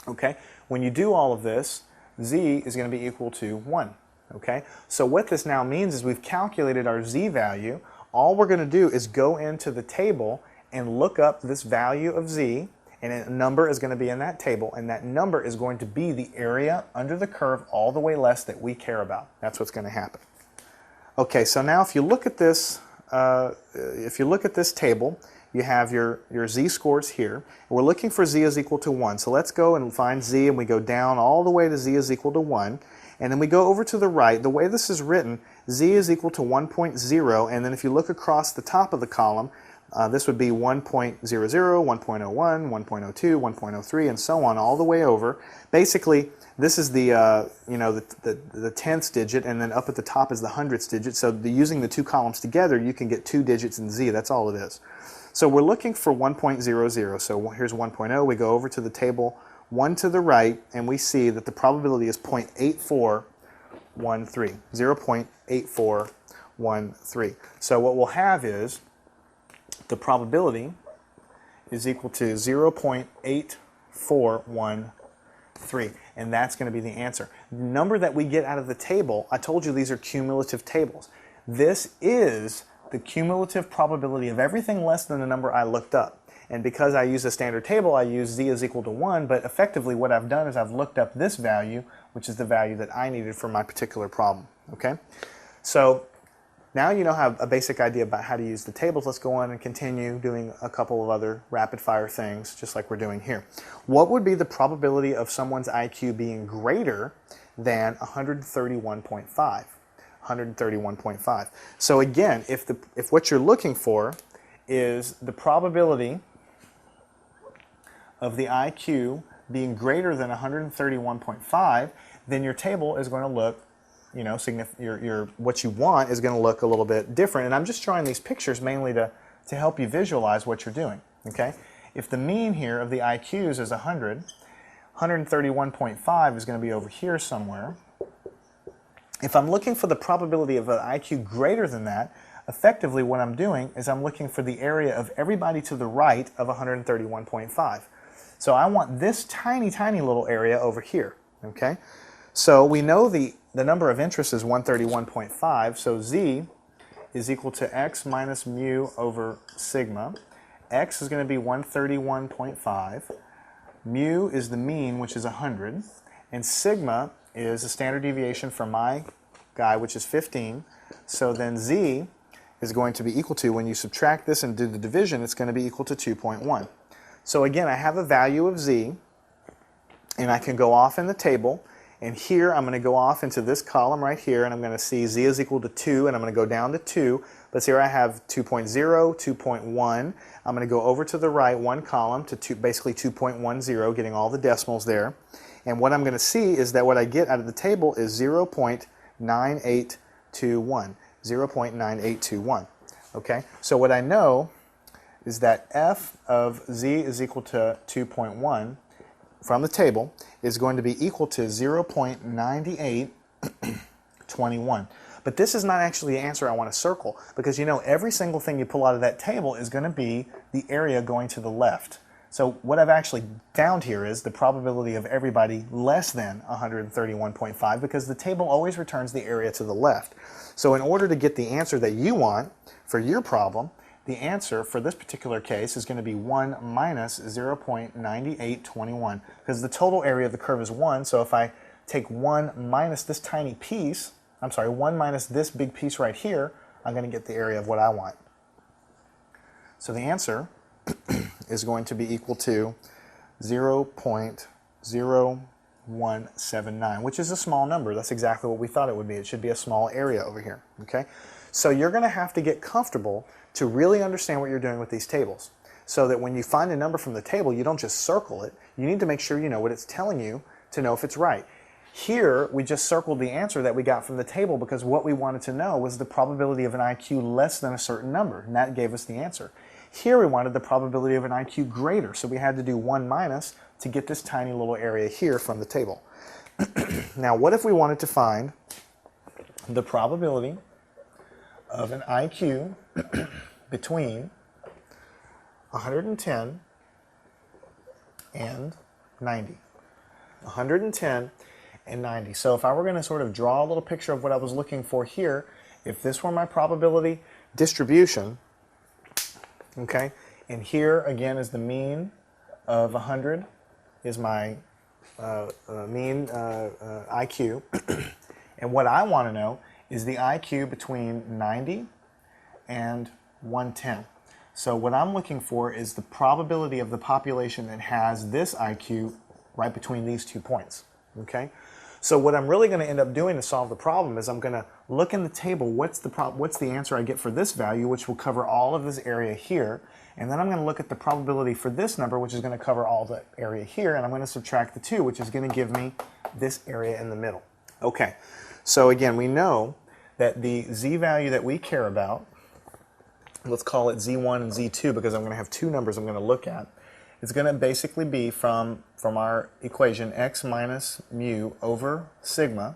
Okay? When you do all of this, z is going to be equal to 1. Okay? So what this now means is we've calculated our z value. All we're going to do is go into the table and look up this value of z, and a number is going to be in that table, and that number is going to be the area under the curve all the way less that we care about. That's what's going to happen. Okay, so now if you look at this, table, you have your z-scores here. We're looking for z is equal to 1. So let's go and find z, and we go down all the way to z is equal to 1. And then we go over to the right. The way this is written, z is equal to 1.0, and then if you look across the top of the column, this would be 1.00, 1.01, 1.02, 1.03, and so on, all the way over. Basically, this is the you know, the tenths digit, and then up at the top is the hundredths digit. So using the two columns together, you can get 2 digits in z. That's all it is. So we're looking for 1.00. So here's 1.0. We go over to the table 1 to the right, and we see that the probability is 0.8413, 0.8413. So what we'll have is the probability is equal to 0.8413, and that's going to be the answer. The number that we get out of the table, I told you these are cumulative tables. This is the cumulative probability of everything less than the number I looked up. And because I use a standard table, I use z is equal to 1, but effectively what I've done is I've looked up this value, which is the value that I needed for my particular problem. Okay? So now you know have a basic idea about how to use the tables. Let's go on and continue doing a couple of other rapid-fire things, just like we're doing here. What would be the probability of someone's IQ being greater than 131.5? 131.5. So again, if what you're looking for is the probability of the IQ being greater than 131.5, then your table is going to look, you know, what you want is going to look a little bit different. And I'm just drawing these pictures mainly to help you visualize what you're doing. Okay? If the mean here of the IQs is 100, 131.5 is going to be over here somewhere. If I'm looking for the probability of an IQ greater than that, effectively what I'm doing is I'm looking for the area of everybody to the right of 131.5. So I want this tiny, tiny little area over here. Okay? So we know the number of interest is 131.5, so z is equal to x minus mu over sigma. X is going to be 131.5. Mu is the mean, which is 100. And sigma is the standard deviation for my guy, which is 15. So then z is going to be equal to, when you subtract this and do the division, it's going to be equal to 2.1. So again, I have a value of z, and I can go off in the table. And here I'm going to go off into this column right here, and I'm going to see z is equal to 2, and I'm going to go down to 2. But here I have 2.0, 2.1. I'm going to go over to the right one column to basically 2.10, getting all the decimals there. And what I'm going to see is that what I get out of the table is 0.9821. 0.9821. Okay? So what I know is that f of z is equal to 2.1 from the table is going to be equal to 0.9821. But this is not actually the answer I want to circle, because you know every single thing you pull out of that table is going to be the area going to the left. So what I've actually found here is the probability of everybody less than 131.5, because the table always returns the area to the left. So in order to get the answer that you want for your problem, the answer for this particular case is going to be 1 minus 0.9821, because the total area of the curve is 1. So if I take 1 minus this tiny piece, 1 minus this big piece right here, I'm going to get the area of what I want. So the answer is going to be equal to 0.0179, which is a small number. That's exactly what we thought it would be. It should be a small area over here. Okay? So you're going to have to get comfortable to really understand what you're doing with these tables, so that when you find a number from the table, you don't just circle it. You need to make sure you know what it's telling you to know if it's right. Here, we just circled the answer that we got from the table because what we wanted to know was the probability of an IQ less than a certain number, and that gave us the answer. Here, we wanted the probability of an IQ greater, so we had to do 1 minus to get this tiny little area here from the table. Now, what if we wanted to find the probability of an IQ between 110 and 90? 110 and 90. So if I were going to sort of draw a little picture of what I was looking for here, if this were my probability distribution, okay, and here again is the mean of 100 is my mean IQ, and what I want to know is the IQ between 90 and 110. So what I'm looking for is the probability of the population that has this IQ right between these 2 points. Okay? So what I'm really going to end up doing to solve the problem is I'm going to look in the table, what's the answer I get for this value, which will cover all of this area here, and then I'm going to look at the probability for this number, which is going to cover all the area here, and I'm going to subtract the 2, which is going to give me this area in the middle. Okay, so again, we know that the z value that we care about, let's call it z1 and z2 because I'm going to have two numbers I'm going to look at. It's going to basically be from our equation x minus mu over sigma.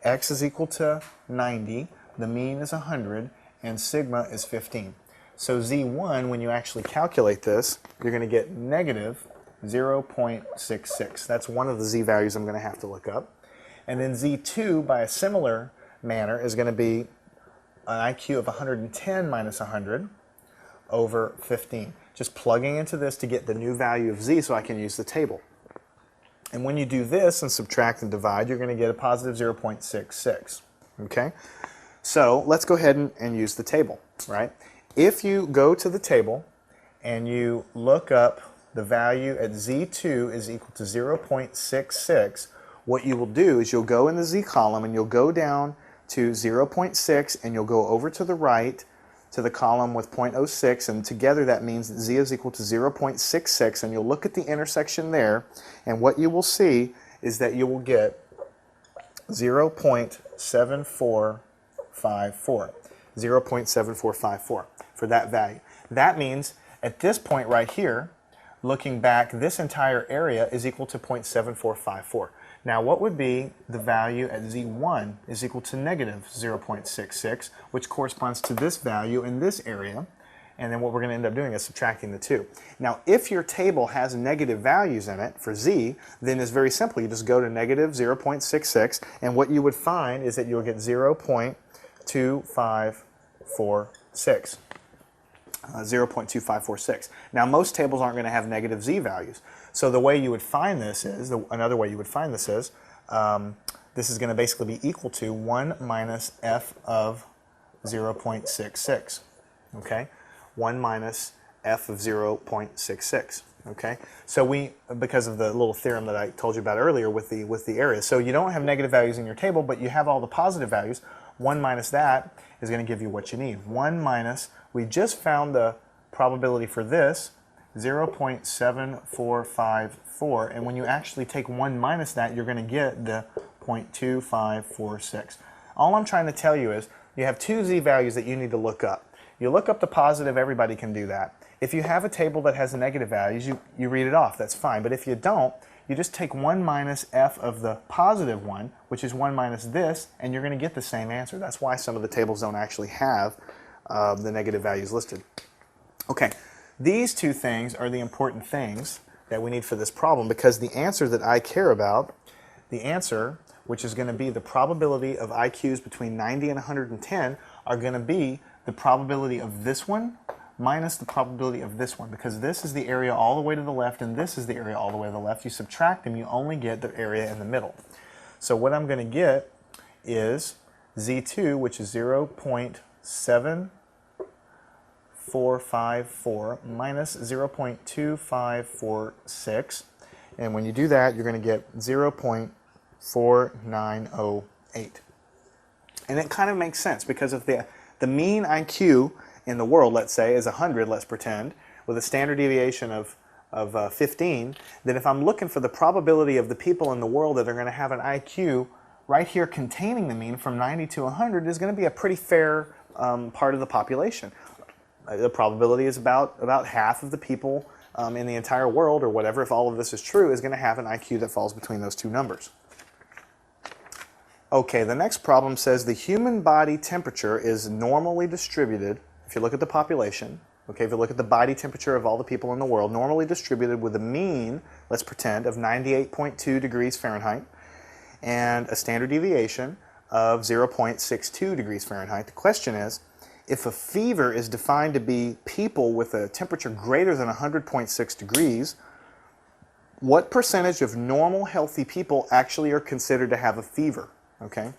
X is equal to 90, the mean is 100, and sigma is 15. So z1, when you actually calculate this, you're going to get negative 0.66. That's one of the z values I'm going to have to look up. And then z2, by a similar manner, is going to be an IQ of 110 minus 100 over 15. Just plugging into this to get the new value of z so I can use the table. And when you do this and subtract and divide, you're going to get a positive 0.66. Okay? So let's go ahead and use the table, right? If you go to the table and you look up the value at z2 is equal to 0.66, what you will do is you'll go in the z column and you'll go down to 0.6 and you'll go over to the right to the column with 0.06, and together that means that z is equal to 0.66, and you'll look at the intersection there, and what you will see is that you will get 0.7454. 0.7454 for that value. That means at this point right here, looking back, this entire area is equal to 0.7454. Now, what would be the value at z1 is equal to negative 0.66, which corresponds to this value in this area, and then what we're going to end up doing is subtracting the 2. Now, if your table has negative values in it for z, then it's very simple. You just go to negative 0.66, and what you would find is that you'll get 0.2546. 0.2546. Now, most tables aren't going to have negative z values. So the way you would find this is, another way you would find this is, this is going to basically be equal to 1 minus f of 0.66. Okay? 1 minus f of 0.66. Okay? So because of the little theorem that I told you about earlier with the area. So you don't have negative values in your table, but you have all the positive values. 1 minus that is going to give you what you need. 1 minus, we just found the probability for this, 0.7454, and when you actually take 1 minus that, you're going to get the 0.2546. All I'm trying to tell you is you have two z values that you need to look up. You look up the positive, everybody can do that. If you have a table that has negative values, you read it off, that's fine. But if you don't, you just take 1 minus f of the positive one, which is 1 minus this, and you're going to get the same answer. That's why some of the tables don't actually have the negative values listed. Okay, these two things are the important things that we need for this problem, because the answer that I care about, the answer, which is going to be the probability of IQs between 90 and 110, are going to be the probability of this one minus the probability of this one, because this is the area all the way to the left and this is the area all the way to the left. You subtract them, you only get the area in the middle. So what I'm going to get is Z2, which is 0.7454 minus 0.2546, and when you do that, you're going to get 0.4908. And it kind of makes sense, because if the mean IQ in the world, let's say, is 100, let's pretend, with a standard deviation of 15, then if I'm looking for the probability of the people in the world that are going to have an IQ right here containing the mean from 90 to 100 is going to be a pretty fair part of the population. The probability is about half of the people in the entire world, or whatever, if all of this is true, is going to have an IQ that falls between those two numbers. Okay, the next problem says the human body temperature is normally distributed. If you look at the population, okay, if you look at the body temperature of all the people in the world, normally distributed with a mean, let's pretend, of 98.2 degrees Fahrenheit and a standard deviation of 0.62 degrees Fahrenheit. The question is, if a fever is defined to be people with a temperature greater than 100.6 degrees, what percentage of normal healthy people actually are considered to have a fever? Okay?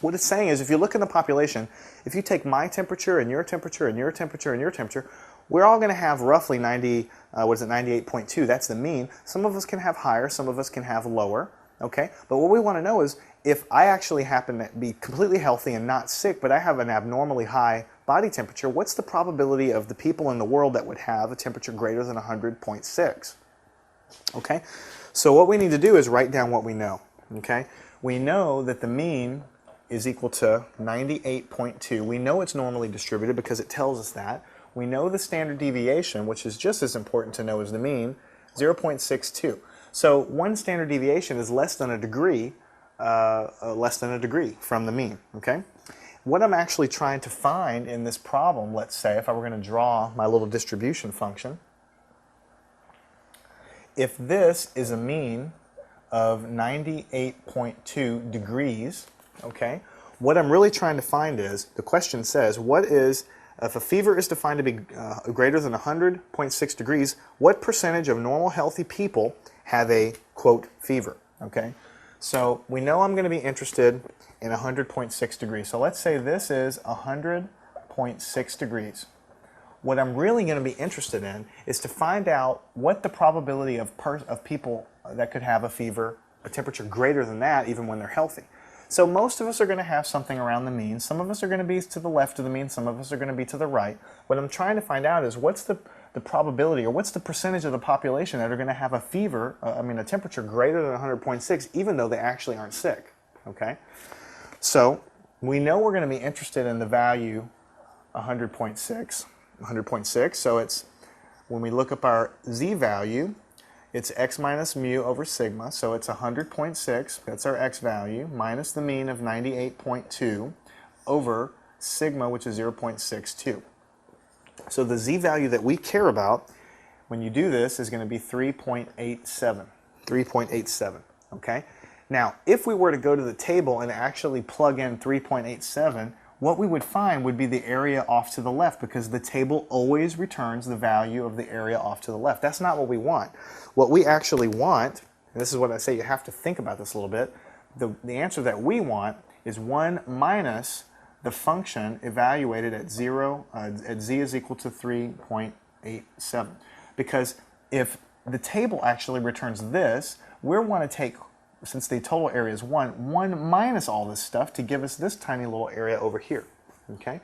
What it's saying is, if you look in the population, if you take my temperature and your temperature and your temperature and your temperature, we're all going to have roughly 98.2. That's the mean. Some of us can have higher, some of us can have lower. Okay? But what we want to know is, if I actually happen to be completely healthy and not sick, but I have an abnormally high body temperature, what's the probability of the people in the world that would have a temperature greater than 100.6? Okay? So what we need to do is write down what we know. Okay? We know that the mean is equal to 98.2. We know it's normally distributed because it tells us that. We know the standard deviation, which is just as important to know as the mean, 0.62. So one standard deviation is less than a degree from the mean. Okay? What I'm actually trying to find in this problem, let's say, if I were going to draw my little distribution function, if this is a mean of 98.2 degrees, okay, what I'm really trying to find is, the question says, what is, if a fever is defined to be greater than 100.6 degrees, what percentage of normal healthy people have a, quote, fever, okay? So we know I'm going to be interested in 100.6 degrees. So let's say this is 100.6 degrees. What I'm really going to be interested in is to find out what the probability of people that could have a fever, a temperature greater than that, even when they're healthy. So most of us are going to have something around the mean. Some of us are going to be to the left of the mean. Some of us are going to be to the right. What I'm trying to find out is what's the probability, or what's the percentage of the population that are going to have a fever, a temperature greater than 100.6, even though they actually aren't sick. Okay? So we know we're going to be interested in the value 100.6. So it's, when we look up our z value, it's x minus mu over sigma, so it's 100.6, that's our x value, minus the mean of 98.2 over sigma, which is 0.62. So the z value that we care about when you do this is going to be 3.87. 3.87, okay? Now, if we were to go to the table and actually plug in 3.87, what we would find would be the area off to the left, because the table always returns the value of the area off to the left. That's not what we want. What we actually want, and this is what I say, you have to think about this a little bit, the answer that we want is 1 minus the function evaluated at 0, at z is equal to 3.87. Because if the table actually returns this, we want to take, since the total area is 1 minus all this stuff to give us this tiny little area over here. Okay?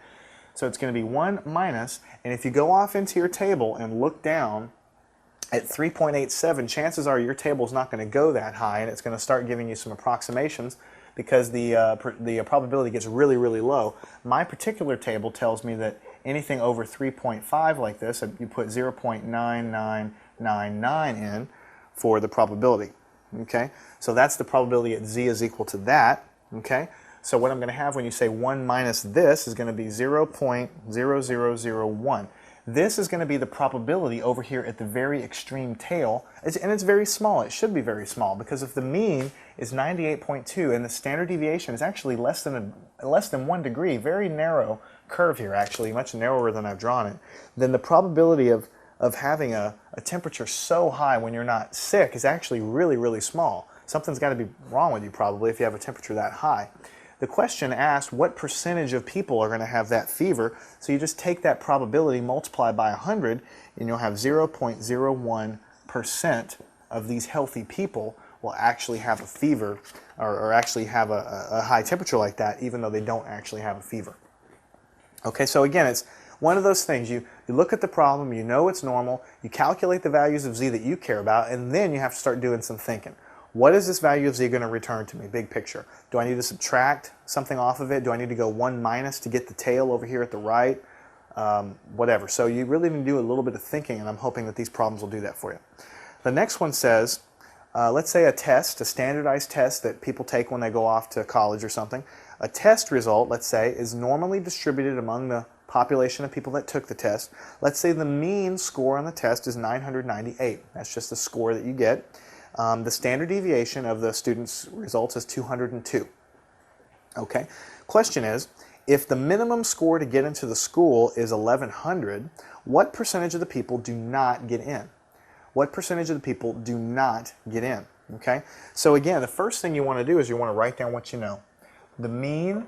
So it's going to be 1 minus, and if you go off into your table and look down at 3.87, chances are your table is not going to go that high, and it's going to start giving you some approximations because the probability gets really, really low. My particular table tells me that anything over 3.5 like this, you put 0.9999 in for the probability. Okay, so that's the probability at z is equal to that. Okay, so what I'm going to have when you say 1 minus this is going to be 0.0001. This is going to be the probability over here at the very extreme tail, and it's very small. It should be very small, because if the mean is 98.2 and the standard deviation is actually less than 1 degree, very narrow curve here, actually much narrower than I've drawn it, then the probability of having a temperature so high when you're not sick is actually really, really small. Something's got to be wrong with you probably if you have a temperature that high. The question asks what percentage of people are going to have that fever, so you just take that probability, multiply by 100, and you'll have 0.01% of these healthy people will actually have a fever or actually have a high temperature like that, even though they don't actually have a fever. Okay, so again, it's one of those things. You look at the problem, you know it's normal, you calculate the values of z that you care about, and then you have to start doing some thinking. What is this value of z going to return to me, big picture? Do I need to subtract something off of it? Do I need to go 1 minus to get the tail over here at the right? Whatever. So you really need to do a little bit of thinking, and I'm hoping that these problems will do that for you. The next one says, let's say a test, a standardized test that people take when they go off to college or something. A test result, let's say, is normally distributed among the population of people that took the test. Let's say the mean score on the test is 998. That's just the score that you get. The standard deviation of the student's results is 202. Okay. Question is, if the minimum score to get into the school is 1100, what percentage of the people do not get in? What percentage of the people do not get in? Okay. So again, the first thing you want to do is you want to write down what you know. The mean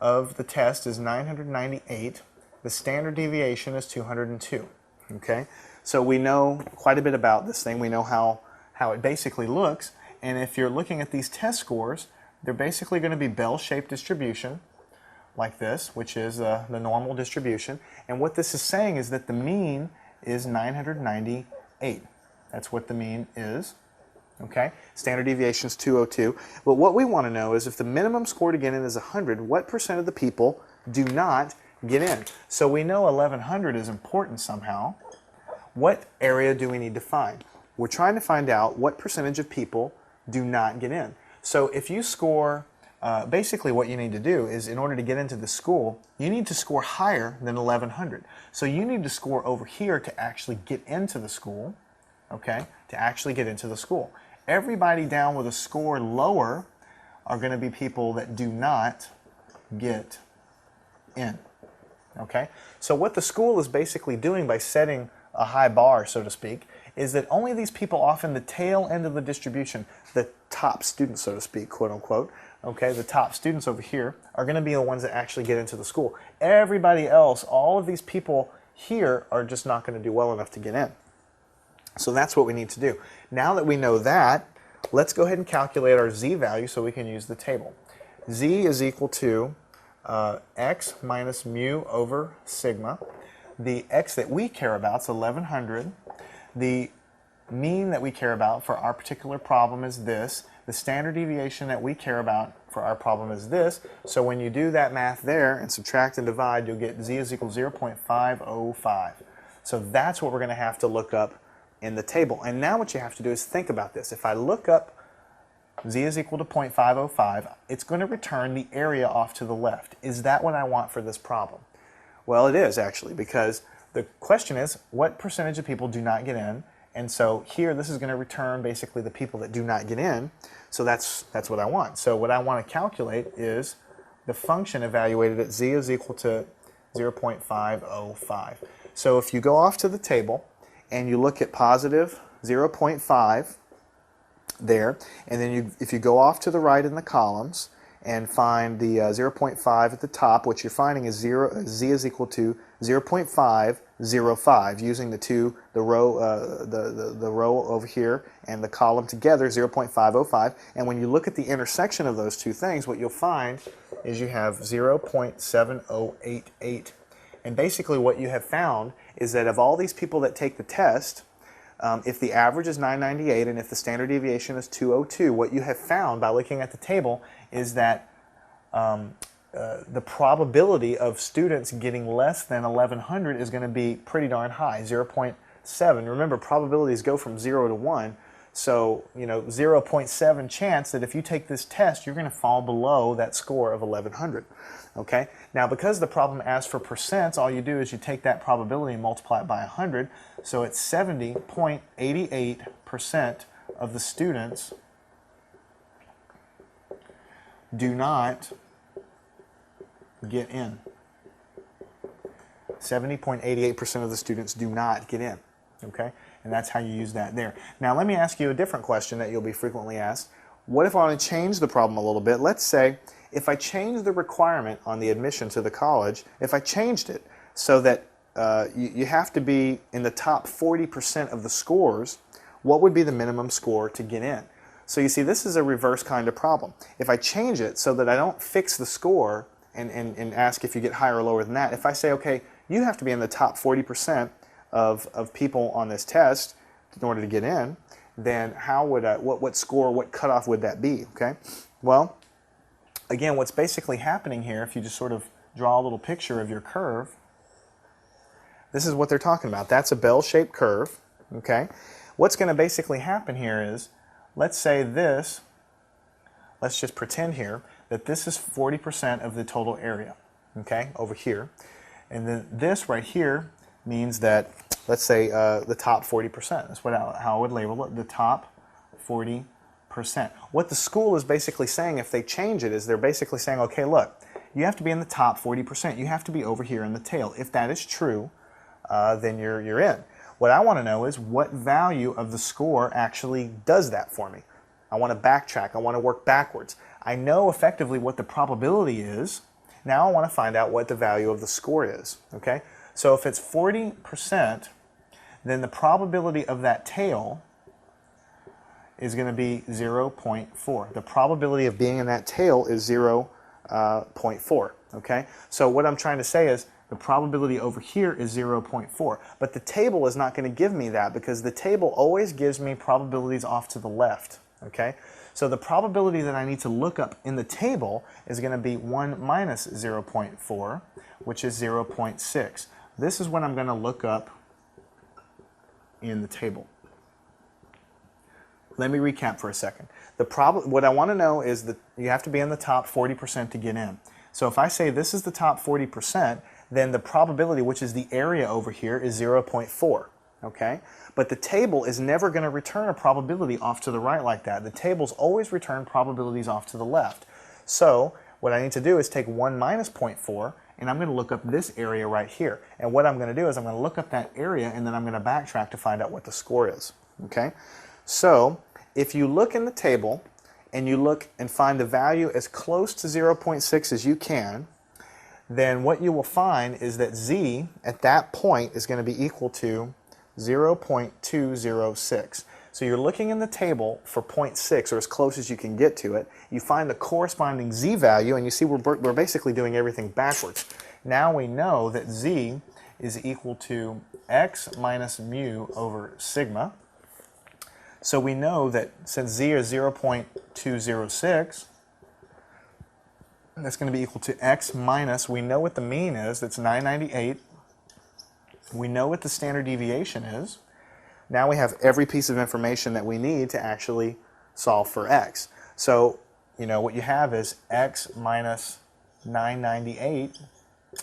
of the test is 998. The standard deviation is 202. Okay. So we know quite a bit about this thing. We know how it basically looks, and if you're looking at these test scores, they're basically going to be bell-shaped distribution like this, which is the normal distribution, and what this is saying is that the mean is 998. That's what the mean is. Okay, standard deviation is 202, but what we want to know is if the minimum score to get in is 100, what percent of the people do not get in? So we know 1100 is important somehow. What area do we need to find? We're trying to find out what percentage of people do not get in. So if you score, basically what you need to do is in order to get into the school, you need to score higher than 1100. So you need to score over here to actually get into the school, okay, to actually get into the school. Everybody down with a score lower are going to be people that do not get in, okay? So what the school is basically doing by setting a high bar, so to speak, is that only these people off in the tail end of the distribution, the top students, so to speak, quote unquote, okay, the top students over here are going to be the ones that actually get into the school. Everybody else, all of these people here are just not going to do well enough to get in. So that's what we need to do. Now that we know that, let's go ahead and calculate our z value so we can use the table. Z is equal to x minus mu over sigma. The x that we care about is 1100. The mean that we care about for our particular problem is this. The standard deviation that we care about for our problem is this. So when you do that math there and subtract and divide, you'll get z is equal to 0.505. So that's what we're going to have to look up in the table. And now what you have to do is think about this. If I look up z is equal to 0.505, it's going to return the area off to the left. Is that what I want for this problem? Well, it is actually, because the question is, what percentage of people do not get in? And so here, this is going to return basically the people that do not get in. So that's what I want. So what I want to calculate is the function evaluated at z is equal to 0.505. So if you go off to the table and you look at positive 0.5 there, and then if you go off to the right in the columns and find the 0.5 at the top, what you're finding is z is equal to 0.505, using the row over here and the column together, 0.505. And when you look at the intersection of those two things, what you'll find is you have 0.7088. And basically what you have found is that of all these people that take the test, if the average is 998 and if the standard deviation is 202, what you have found by looking at the table is that the probability of students getting less than 1100 is going to be pretty darn high, 0.7. Remember, probabilities go from 0 to 1, so 0.7 chance that if you take this test, you're going to fall below that score of 1100. Okay? Now, because the problem asks for percents, all you do is you take that probability and multiply it by 100, so it's 70.88% of the students do not get in. 70.88% of the students do not get in. Okay? And that's how you use that there. Now let me ask you a different question that you'll be frequently asked. What if I want to change the problem a little bit? Let's say if I change the requirement on the admission to the college, if I changed it so that you have to be in the top 40% of the scores, what would be the minimum score to get in? So you see, this is a reverse kind of problem. If I change it so that I don't fix the score and ask if you get higher or lower than that, if I say, okay, you have to be in the top 40% of people on this test in order to get in, then how would what score, what cutoff would that be? Okay, well, again, what's basically happening here, if you just sort of draw a little picture of your curve, this is what they're talking about. That's a bell-shaped curve. Okay, what's going to basically happen here is, let's say this, let's just pretend here that this is 40% of the total area, okay, over here. And then this right here means that, let's say, the top 40%. That's how I would label it, the top 40%. What the school is basically saying, if they change it, is they're basically saying, okay, look, you have to be in the top 40%. You have to be over here in the tail. If that is true, then you're in. What I want to know is what value of the score actually does that for me. I want to backtrack. I want to work backwards. I know effectively what the probability is. Now I want to find out what the value of the score is. Okay? So if it's 40%, then the probability of that tail is going to be 0.4. The probability of being in that tail is 0.4. Okay? So what I'm trying to say is the probability over here is 0.4. But the table is not going to give me that because the table always gives me probabilities off to the left. Okay? So the probability that I need to look up in the table is going to be 1 minus 0.4, which is 0.6. This is what I'm going to look up in the table. Let me recap for a second. What I want to know is that you have to be in the top 40% to get in. So if I say this is the top 40%, then the probability, which is the area over here, is 0.4. Okay? But the table is never going to return a probability off to the right like that. The tables always return probabilities off to the left. So what I need to do is take 1 minus 0.4, and I'm going to look up this area right here. And what I'm going to do is I'm going to look up that area, and then I'm going to backtrack to find out what the score is. Okay? So if you look in the table, and you look and find the value as close to 0.6 as you can, then what you will find is that z at that point is going to be equal to 0.206. So you're looking in the table for 0.6, or as close as you can get to it. You find the corresponding z value, and you see we're basically doing everything backwards. Now we know that z is equal to x minus mu over sigma. So we know that since z is 0.206, that's going to be equal to x minus, we know what the mean is, that's 998. We know what the standard deviation is. Now we have every piece of information that we need to actually solve for x. So, what you have is x minus 998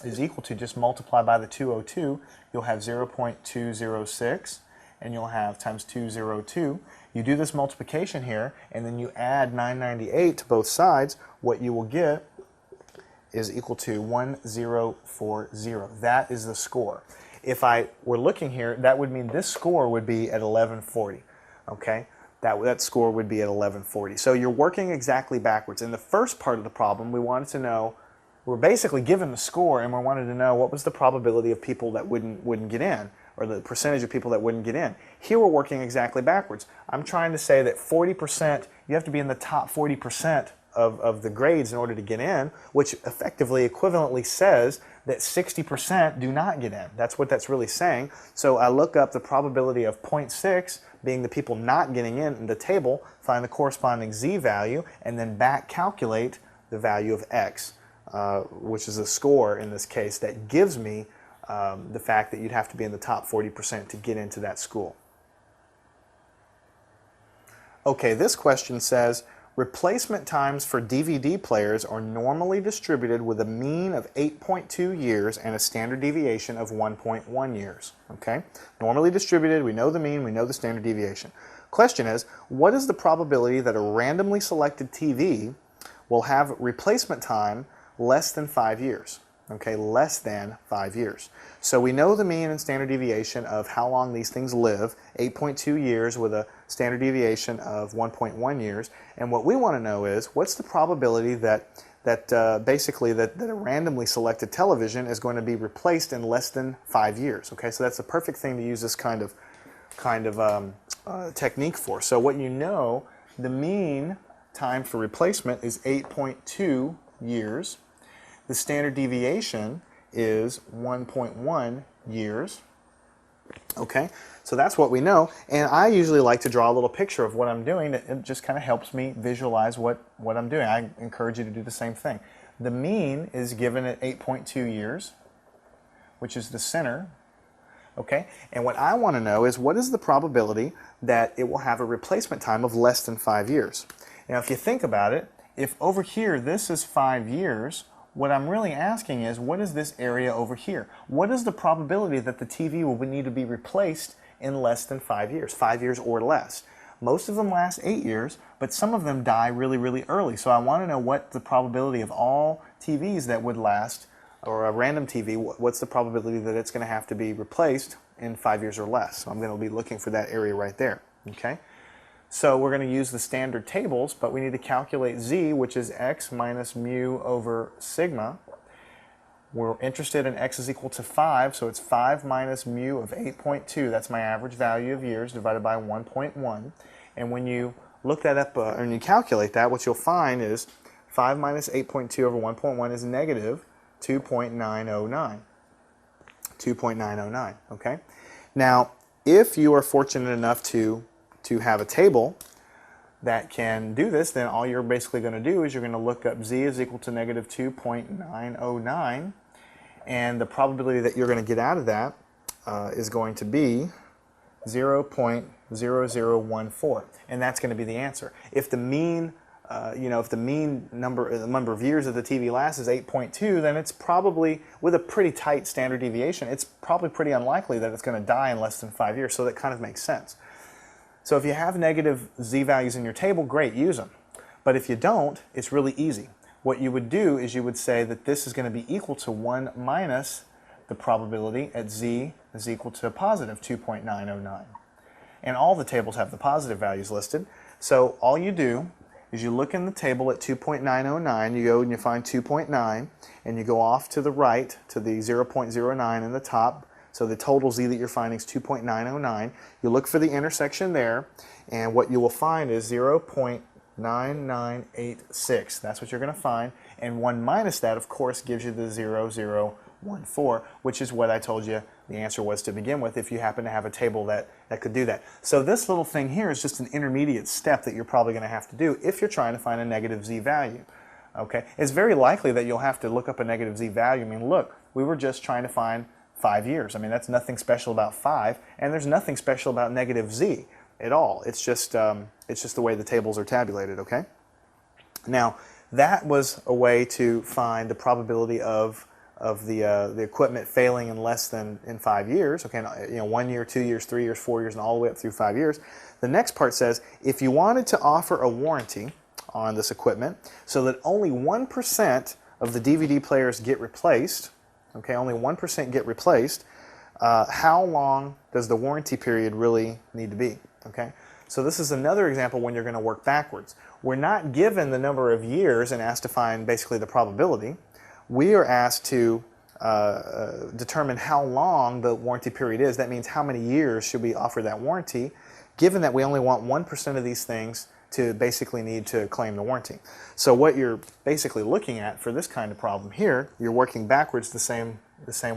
is equal to, just multiply by the 202, you'll have 0.206, and you'll have times 202. You do this multiplication here, and then you add 998 to both sides. What you will get is equal to 1040. That is the score. If I were looking here, that would mean this score would be at 1140. Okay? That score would be at 1140. So you're working exactly backwards. In the first part of the problem, we wanted to know, we're basically given the score, and we wanted to know what was the probability of people that wouldn't get in, or the percentage of people that wouldn't get in. Here we're working exactly backwards. I'm trying to say that 40%, you have to be in the top 40% of the grades in order to get in, which effectively equivalently says that 60% do not get in. That's what that's really saying. So I look up the probability of 0.6 being the people not getting in the table, find the corresponding z value, and then back calculate the value of x, which is a score in this case that gives me the fact that you'd have to be in the top 40% to get into that school. Okay, this question says, replacement times for DVD players are normally distributed with a mean of 8.2 years and a standard deviation of 1.1 years. Okay? Normally distributed, we know the mean, we know the standard deviation. Question is, what is the probability that a randomly selected TV will have replacement time less than 5 years? Okay, less than 5 years. So we know the mean and standard deviation of how long these things live, 8.2 years with a standard deviation of 1.1 years. And what we want to know is, what's the probability that basically a randomly selected television is going to be replaced in less than 5 years? Okay, so that's the perfect thing to use this kind of technique for. So what you know, the mean time for replacement is 8.2 years. The standard deviation is 1.1 years. Okay, so that's what we know. And I usually like to draw a little picture of what I'm doing. It just kind of helps me visualize what I'm doing. I encourage you to do the same thing. The mean is given at 8.2 years, which is the center. Okay, and what I want to know is, what is the probability that it will have a replacement time of less than 5 years? Now, if you think about it, if over here this is 5 years, what I'm really asking is, what is this area over here? What is the probability that the TV will need to be replaced in less than 5 years, 5 years or less? Most of them last 8 years, but some of them die really, really early. So I want to know what the probability of all TVs that would last, or a random TV, what's the probability that it's going to have to be replaced in 5 years or less? So I'm going to be looking for that area right there. Okay. So we're going to use the standard tables, but we need to calculate z, which is x minus mu over sigma. We're interested in x is equal to 5, so it's 5 minus mu of 8.2. That's my average value of years divided by 1.1. And when you look that up and you calculate that, what you'll find is 5 minus 8.2 over 1.1 is negative 2.909. 2.909, okay? Now, if you are fortunate enough to have a table that can do this, then all you're basically going to do is you're going to look up z is equal to negative 2.909, and the probability that you're going to get out of that is going to be 0.0014, and that's going to be the answer. If the mean if the mean number of years that the TV lasts is 8.2, then it's probably, with a pretty tight standard deviation, it's probably pretty unlikely that it's going to die in less than 5 years, so that kind of makes sense. So if you have negative z values in your table, great, use them. But if you don't, it's really easy. What you would do is you would say that this is going to be equal to 1 minus the probability at z is equal to positive 2.909. And all the tables have the positive values listed. So all you do is you look in the table at 2.909, you go and you find 2.9, and you go off to the right to the 0.09 in the top. So the total z that you're finding is 2.909. You look for the intersection there, and what you will find is 0.9986. That's what you're going to find. And 1 minus that, of course, gives you the 0014, which is what I told you the answer was to begin with, if you happen to have a table that could do that. So this little thing here is just an intermediate step that you're probably going to have to do if you're trying to find a negative z value. Okay? It's very likely that you'll have to look up a negative z value. I mean, look, we were just trying to find 5 years. I mean, that's nothing special about 5, and there's nothing special about negative z at all. It's just the way the tables are tabulated, okay? Now, that was a way to find the probability of the equipment failing in less than in 5 years. Okay, 1 year, 2 years, 3 years, 4 years, and all the way up through 5 years. The next part says if you wanted to offer a warranty on this equipment so that only 1% of the DVD players get replaced, okay, only 1% get replaced, how long does the warranty period really need to be? Okay, so this is another example when you're going to work backwards. We're not given the number of years and asked to find basically the probability. We are asked to determine how long the warranty period is. That means how many years should we offer that warranty, given that we only want 1% of these things to basically need to claim the warranty. So what you're basically looking at for this kind of problem here, you're working backwards the same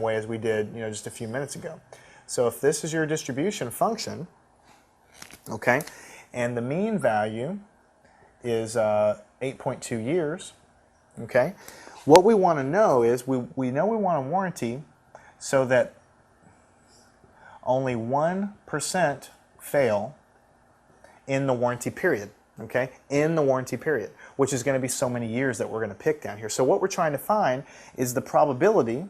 way as we did just a few minutes ago. So if this is your distribution function, okay, and the mean value is 8.2 years, okay, what we want to know is we know we want a warranty so that only 1% fail in the warranty period, okay, in the warranty period, which is going to be so many years that we're going to pick down here. So what we're trying to find is the probability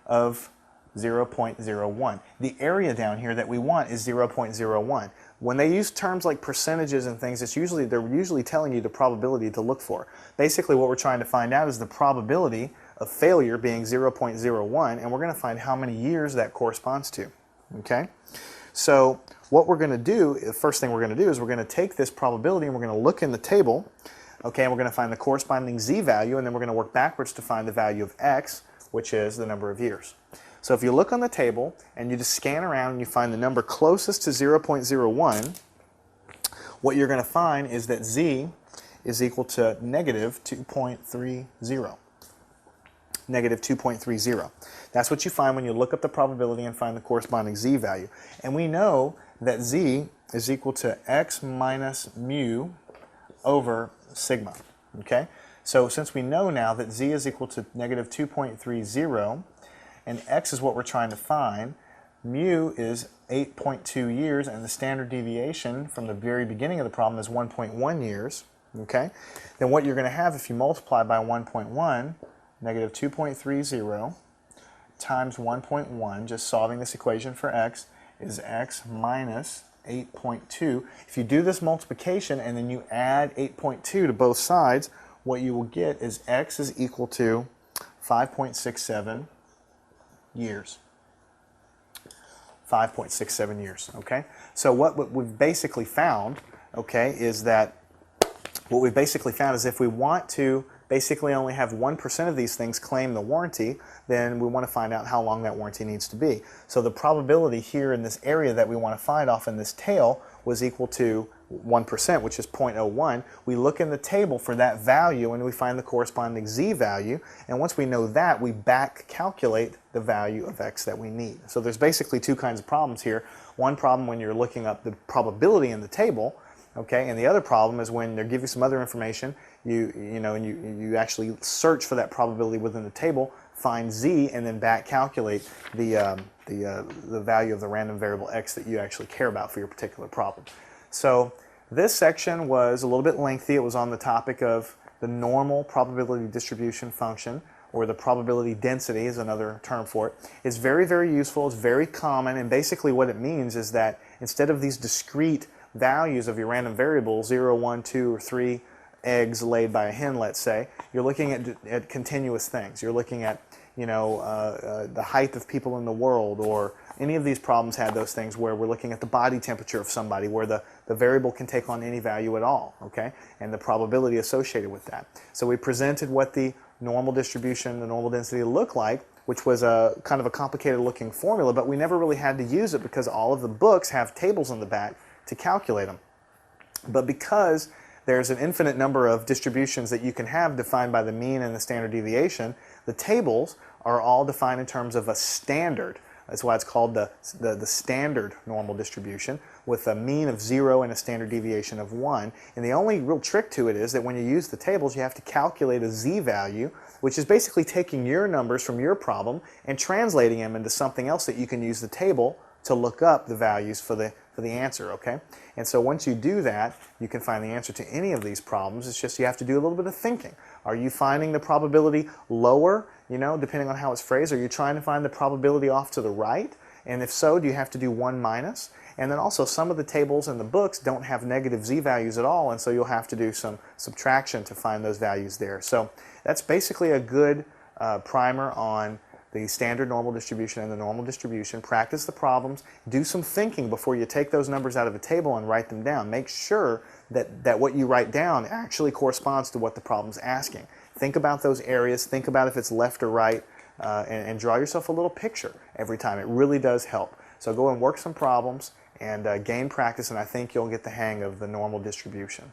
of 0.01. The area down here that we want is 0.01. When they use terms like percentages and things, they're usually telling you the probability to look for. Basically what we're trying to find out is the probability of failure being 0.01, and we're going to find how many years that corresponds to. Okay? So what we're going to do, the first thing we're going to do is we're going to take this probability and we're going to look in the table, okay, and we're going to find the corresponding z value, and then we're going to work backwards to find the value of x, which is the number of years. So if you look on the table and you just scan around and you find the number closest to 0.01, what you're going to find is that z is equal to negative 2.30. Negative 2.30. That's what you find when you look up the probability and find the corresponding z value. And we know that z is equal to x minus mu over sigma. Okay? So since we know now that z is equal to negative 2.30, and x is what we're trying to find, mu is 8.2 years, and the standard deviation from the very beginning of the problem is 1.1 years. Okay? Then what you're going to have if you multiply by 1.1, negative 2.30 times 1.1, just solving this equation for x, is x minus 8.2. If you do this multiplication and then you add 8.2 to both sides, what you will get is x is equal to 5.67 years. 5.67 years, okay? So what we've basically found, okay, is that if we want to basically only have 1% of these things claim the warranty, then we want to find out how long that warranty needs to be. So the probability here in this area that we want to find off in this tail was equal to 1%, which is 0.01. We look in the table for that value and we find the corresponding z value, and once we know that, we back calculate the value of x that we need. So there's basically two kinds of problems here. One problem when you're looking up the probability in the table, okay, and the other problem is when they give you some other information, you actually search for that probability within the table, find z, and then back calculate the value of the random variable x that you actually care about for your particular problem. So this section was a little bit lengthy. It was on the topic of the normal probability distribution function, or the probability density is another term for it. It's very, very useful. It's very common, and basically what it means is that instead of these discrete values of your random variable, 0, 1, 2, or 3 eggs laid by a hen, let's say, you're looking at continuous things. You're looking at the height of people in the world, or any of these problems had those things where we're looking at the body temperature of somebody, where the variable can take on any value at all, okay, and the probability associated with that. So we presented what the normal distribution, the normal density looked like, which was a kind of a complicated looking formula, but we never really had to use it because all of the books have tables in the back to calculate them. But because there's an infinite number of distributions that you can have defined by the mean and the standard deviation, the tables are all defined in terms of a standard. That's why it's called the standard normal distribution, with a mean of 0 and a standard deviation of 1. And the only real trick to it is that when you use the tables, you have to calculate a z value, which is basically taking your numbers from your problem and translating them into something else that you can use the table to look up the values for the answer, okay? And so once you do that, you can find the answer to any of these problems. It's just you have to do a little bit of thinking. Are you finding the probability lower, you know, depending on how it's phrased? Are you trying to find the probability off to the right? And if so, do you have to do 1 minus? And then also, some of the tables in the books don't have negative z values at all, and so you'll have to do some subtraction to find those values there. So that's basically a good primer on the standard normal distribution and the normal distribution. Practice the problems. Do some thinking before you take those numbers out of a table and write them down. Make sure that what you write down actually corresponds to what the problem's asking. Think about those areas. Think about if it's left or right, and draw yourself a little picture every time. It really does help. So go and work some problems and gain practice, and I think you'll get the hang of the normal distribution.